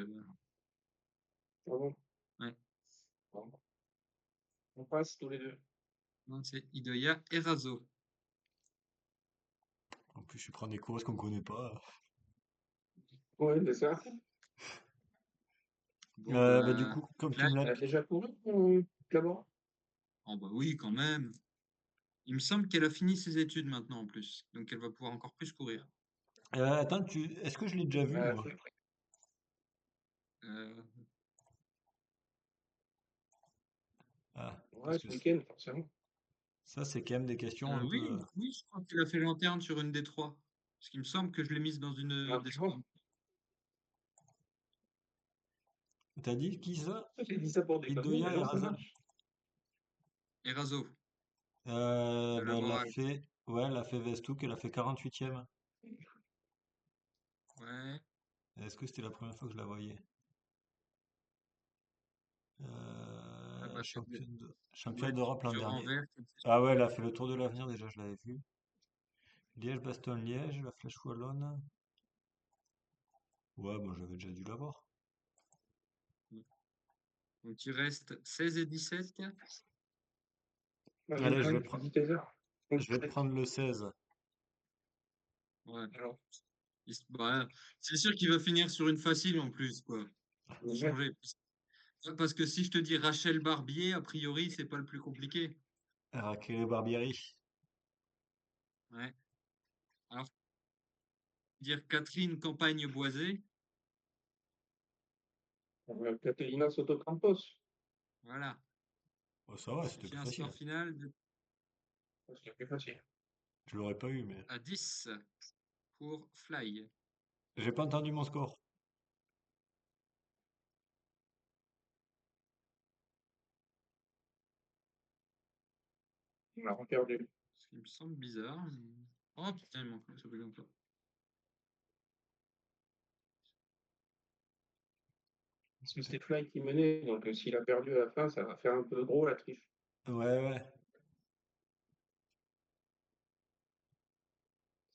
bon? ouais, Bon. On passe tous les deux. non, c'est Idoya Erazo. en plus, je prends des causes qu'on connaît pas. Ouais, c'est ça. Bon Bah, du bah, coup, comme tu là, me l'as. Elle a déjà couru, Laboral? oh bah oui, quand même. Il me semble qu'elle a fini ses études maintenant en plus, donc elle va pouvoir encore plus courir. Attends, est-ce que je l'ai déjà vu, moi? Euh, Ah, parce Ouais, que ce week-end, forcément. ça, c'est quand même des questions un peu. oui, oui, je crois qu'elle a fait lanterne sur une des trois. Parce qu'il me semble que je l'ai mise dans une Ah, des tu vois, T'as dit qui ça? j'ai dit ça pour déconner, mais Idoya non, ça Erazo? marche. Erazo de Bah, elle a Laboral. fait. Ouais, elle a fait Vestouk, elle a fait 48e. Ouais, Est-ce que c'était la première fois que je la voyais? ah bah, ça doit Championne être d'Europe l'an sur dernier. Anvers. Ah ouais, elle a fait le Tour de l'Avenir déjà, je l'avais vu. Liège-Bastogne-Liège, la Flèche Wallonne. Ouais, moi j'avais déjà dû l'avoir. Donc il reste 16 et 17. Bah, Allez, je dis tes heures. je vais te prendre le 16. Ouais. Alors, Bah, c'est sûr qu'il va finir sur une facile en plus, quoi. Pour ouais. changer. Parce que si je te dis Rachel Barbier, a priori, c'est pas le plus compliqué. Raquel Barbieri. Ouais. Alors, dire Catherine Campagne-Boisé, Catalina Soto Campos. voilà. Oh, ça va, Ce c'était qui plus fait un facile. score final de C'est plus facile. Je l'aurais pas eu, mais. à 10 pour Fly. J'ai pas entendu mon score. On a perdu. Ce qui me semble bizarre. Oh putain, il manque ça fait comme ça. Parce que c'était Fly qui menait, donc s'il a perdu à la fin, ça va faire un peu gros la triche. Ouais, ouais.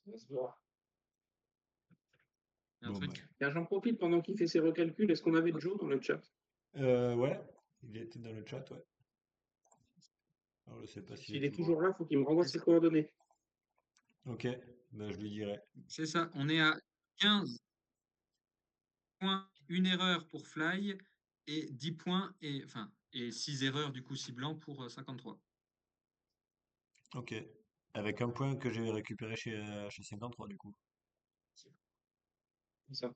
Ça va se voir. Il y a un Bon, bah. truc. Tiens, j'en profite pendant qu'il fait ses recalculs. Est-ce qu'on avait Joe dans le chat? Ouais. Il était dans le chat, ouais. Alors, je sais pas s'il est S'il est toujours toujours là, il faut qu'il me renvoie C'est ses ça. coordonnées. Ok, ben, je lui dirai. C'est ça. On est à 15 points, une erreur pour Fly et 10 points et 6 erreurs du coup ciblant pour 53. Ok. Avec un point que j'ai récupéré chez 53, du coup. C'est ça.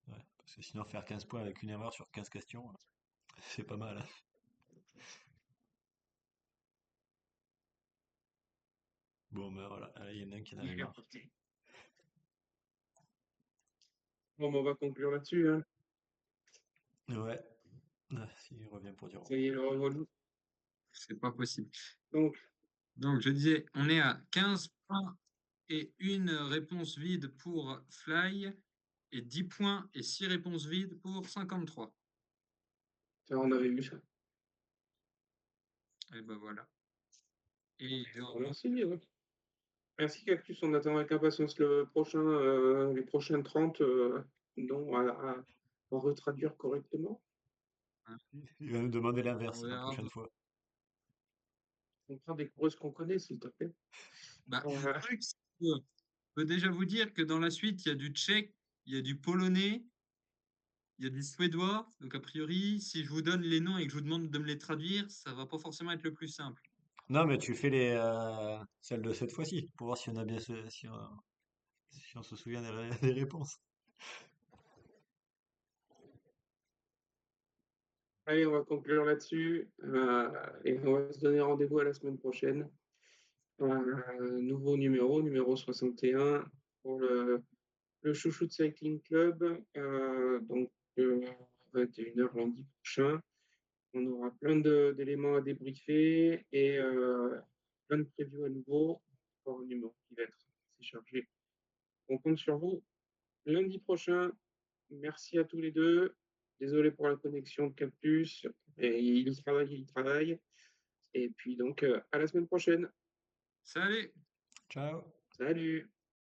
Ouais. Parce que sinon, faire 15 points avec une erreur sur 15 questions, c'est pas mal, hein. Bon, ben voilà. Allez, il y en a un qui en Il avait est bien marre. parti. Bon, ben, on va conclure là-dessus, hein. Ouais. Ah, s'il revient pour dire au Ça y revoir. est, le relou. C'est pas possible. Donc, Donc je disais, on est à 15 points et une réponse vide pour Fly et 10 points et 6 réponses vides pour 53. ça, on avait vu ça. Et ben voilà. Et Bon, merci, ouais. Merci Cactus, on attend avec impatience le prochain, les prochaines 30 dont à retraduire correctement. Il va nous demander on l'inverse la verra. prochaine fois. On prend des coureuses qu'on connaît, s'il te plaît. Bah, Euh, le truc, c'est que je peux déjà vous dire que dans la suite, il y a du tchèque, il y a du polonais, il y a du suédois. Donc a priori, si je vous donne les noms et que je vous demande de me les traduire, ça va pas forcément être le plus simple. Non, mais tu fais celles de cette fois-ci, pour voir si on a bien si on se souvient des réponses. allez, on va conclure là-dessus et on va se donner rendez-vous à la semaine prochaine. Nouveau numéro 61 pour le Chouchou de Cycling Club. Donc, 21h lundi prochain. On aura plein d'éléments à débriefer et plein de previews à nouveau pour un numéro qui va être assez chargé. On compte sur vous lundi prochain. Merci à tous les deux. Désolé pour la connexion de Cactus. Et il travaille. Et puis donc, à la semaine prochaine. Salut! Ciao! Salut!